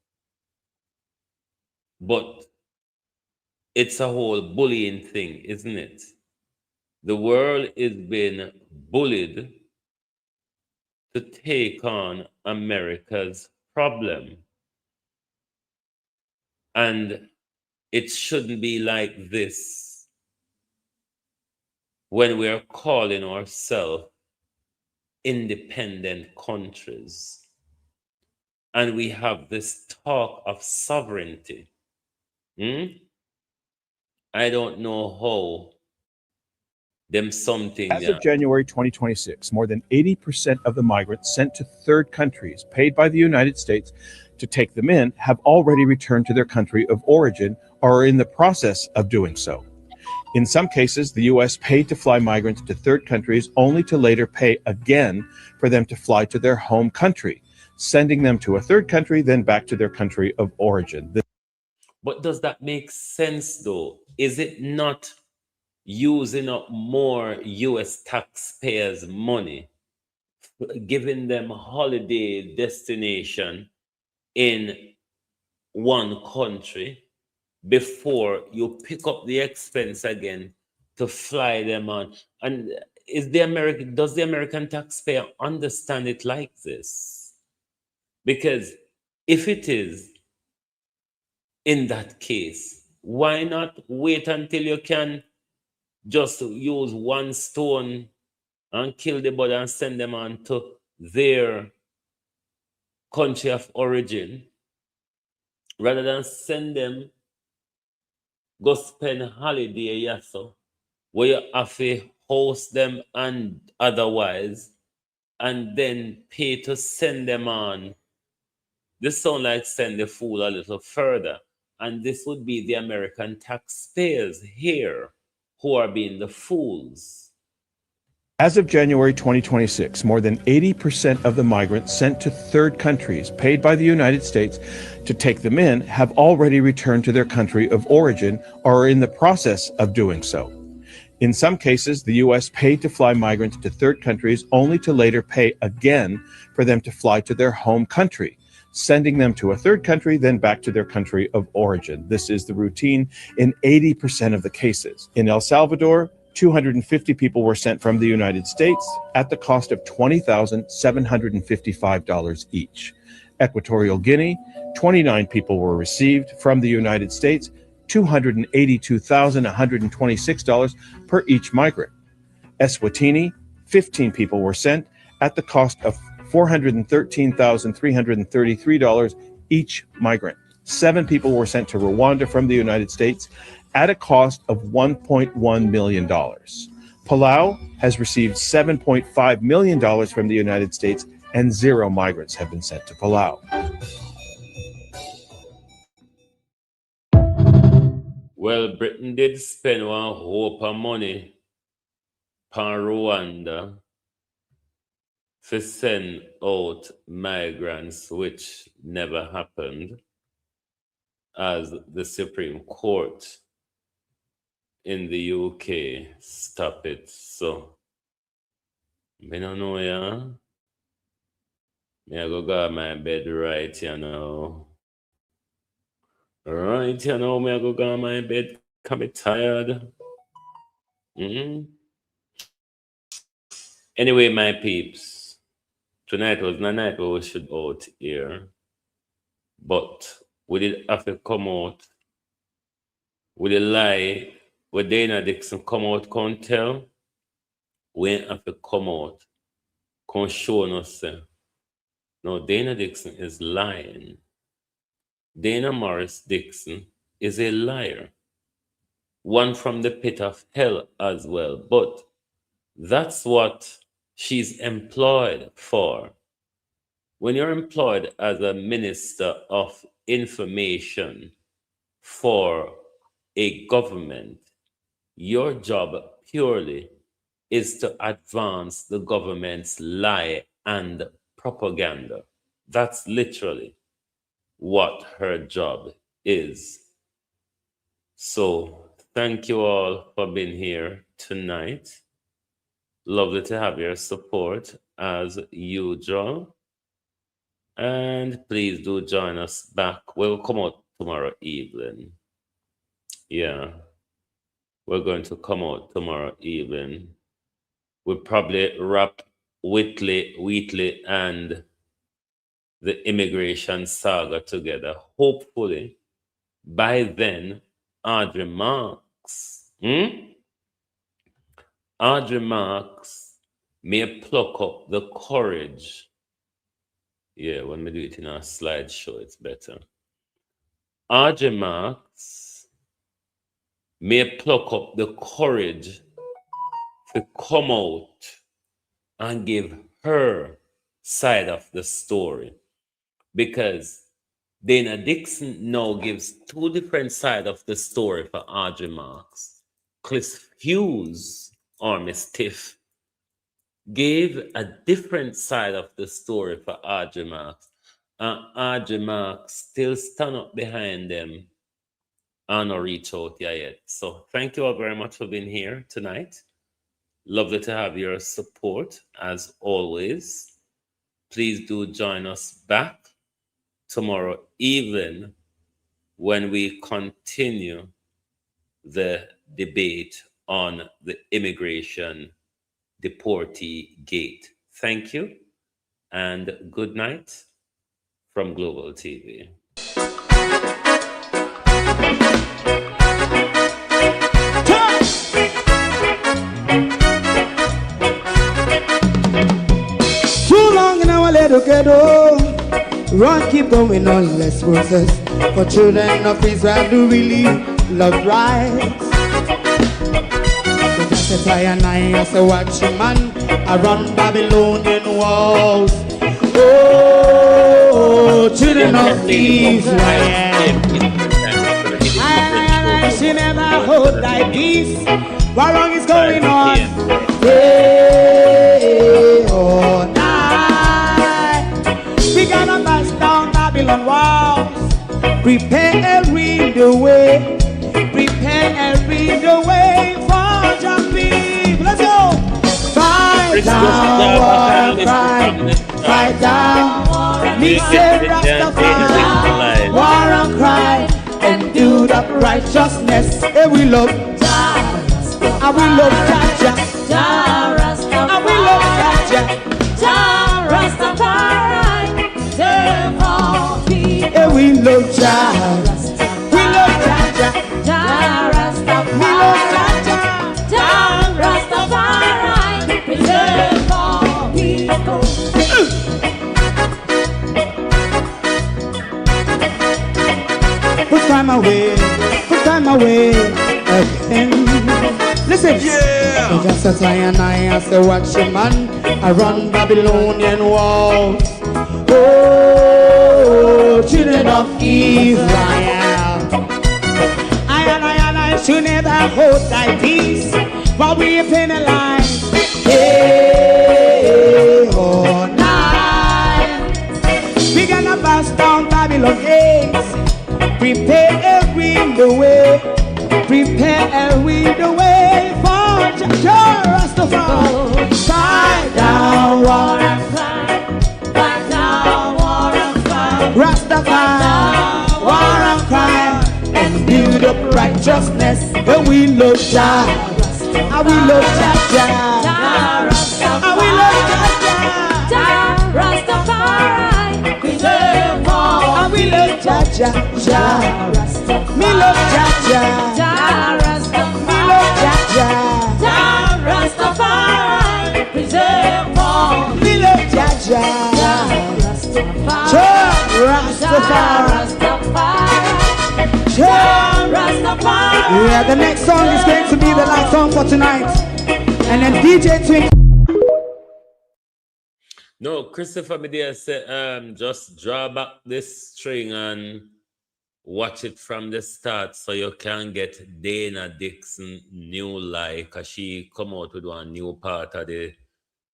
But it's a whole bullying thing, isn't it? The world is being bullied to take on America's problem. And it shouldn't be like this when we are calling ourselves independent countries. And we have this talk of sovereignty. I don't know how them something. As of January 2026, more than 80% of the migrants sent to third countries paid by the United States to take them in have already returned to their country of origin or are in the process of doing so. In some cases, the U.S. paid to fly migrants to third countries only to later pay again for them to fly to their home country, sending them to a third country, then back to their country of origin. But does that make sense, though? Is it not using up more U.S. taxpayers' money, giving them holiday destination in one country, before you pick up the expense again to fly them on. And does the American taxpayer understand it like this? Because if it is, in that case, why not wait until you can just use one stone and kill the bird and send them on to their country of origin, rather than send them go spend holiday, yeah, so where you have to host them and otherwise, and then pay to send them on. This sounds like send the fool a little further. And this would be the American taxpayers here who are being the fools. As of January 2026, more than 80% of the migrants sent to third countries paid by the United States to take them in have already returned to their country of origin or are in the process of doing so. In some cases, the U.S. paid to fly migrants to third countries only to later pay again for them to fly to their home country, sending them to a third country, then back to their country of origin. This is the routine in 80% of the cases. In El Salvador, 250 people were sent from the United States at the cost of $20,755 each. Equatorial Guinea, 29 people were received from the United States, $282,126 per each migrant. Eswatini, 15 people were sent at the cost of $413,333 each migrant. 7 people were sent to Rwanda from the United States at a cost of $1.1 million. Palau has received $7.5 million from the United States, and 0 migrants have been sent to Palau. Well, Britain did spend one hope of money on Rwanda to send out migrants, which never happened, as the Supreme Court in the UK stopped it. So, I don't know, yeah. I go my bed right, you know. Right, you know, me I go my bed, come tired. Anyway, my peeps, tonight was not night where we should out here, but we did have to come out with a lie where Dana Dixon come out, can't tell. We ain't have to come out, can't show us. No, Dana Dixon is lying. Dana Morris Dixon is a liar. One from the pit of hell as well. But that's what she's employed for. When you're employed as a minister of information for a government, your job purely is to advance the government's lie and propaganda. That's literally what her job is. So thank you all for being here tonight. Lovely to have your support as usual. And please do join us back. We'll come out tomorrow evening. Yeah, we're going to come out tomorrow evening. We'll probably wrap Wheatley and the immigration saga together. Hopefully, by then, Audrey Marks may pluck up the courage. Yeah, when we do it in our slideshow, it's better. Audrey Marks may pluck up the courage to come out and give her side of the story. Because Dana Dixon now gives 2 different sides of the story for Audrey Marks. Cliff Hughes, or Miss Tiff, gave a different side of the story for Audrey Marks. And Audrey Marks still stand up behind them and not reach out yet. So thank you all very much for being here tonight. Lovely to have your support as always. Please do join us back tomorrow evening when we continue the debate on the immigration deportee gate. Thank you and good night from Global TV. Too long in our little ghetto, run keep going on, less process. For children of Israel do really love rights. So just a and I as a watching man, I run Babylonian walls. Oh, children of Israel, I should never hold thy peace. What wrong is going on? Day or night, we gotta bust down Babylon walls. Prepare the way, prepare the way for jumping. Let's go. Fight down, war, cry, fight down. Me say Rastafari, war and cry, and do the righteousness. And we love, and we love Jaja, and we love Jaja, Rastafari, save all people. And we love Jaja, we love Jaja, we love Jaja, Rastafari, preserve all people. Put time away again. Listen, yeah. So just as I and I as a watching man, I run Babylonian walls. Oh, children of Israel, I should never hold thy peace while we are penalized. Day or night, we gonna bust down Babylon gates. Prepare the way, prepare the way for Jah Rastafari. Fight down war and cry, fight down war and cry, Rastafari, war and cry, and build up righteousness. And we love Jah, and we love Jah, and we love Jah, Rastafari, preserve all, and we love Jah, me love Jah, me love Jah, Rastafari, preserve all, me love Jah, Rastafari. Yeah, the next song is going to be the last song for tonight, and then DJ Twink. No, Christopher Medea said, just draw back this string and watch it from the start so you can get Dana Dixon new life, because she come out with one new part of the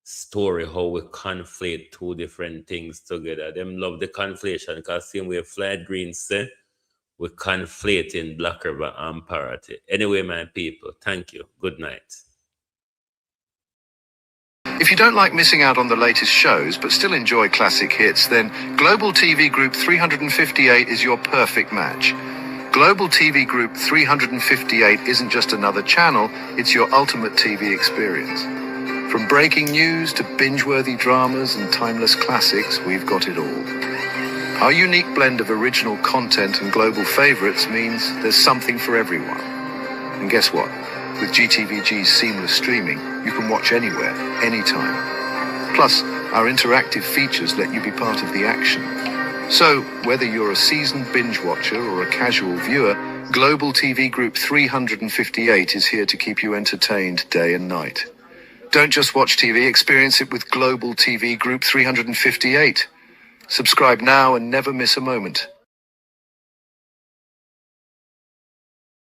story, how we conflate two different things together. Them love the conflation, because same way Flight Green said, we conflate in Black River and Parity. Anyway, my people, thank you. Good night. If you don't like missing out on the latest shows but still enjoy classic hits, then Global TV Group 358 is your perfect match. Global TV Group 358 isn't just another channel, it's your ultimate TV experience. From breaking news to binge-worthy dramas and timeless classics, we've got it all. Our unique blend of original content and global favorites means there's something for everyone. And guess what? With GTVG's seamless streaming, you can watch anywhere, anytime. Plus, our interactive features let you be part of the action. So, whether you're a seasoned binge watcher or a casual viewer, Global TV Group 358 is here to keep you entertained day and night. Don't just watch TV, experience it with Global TV Group 358. Subscribe now and never miss a moment.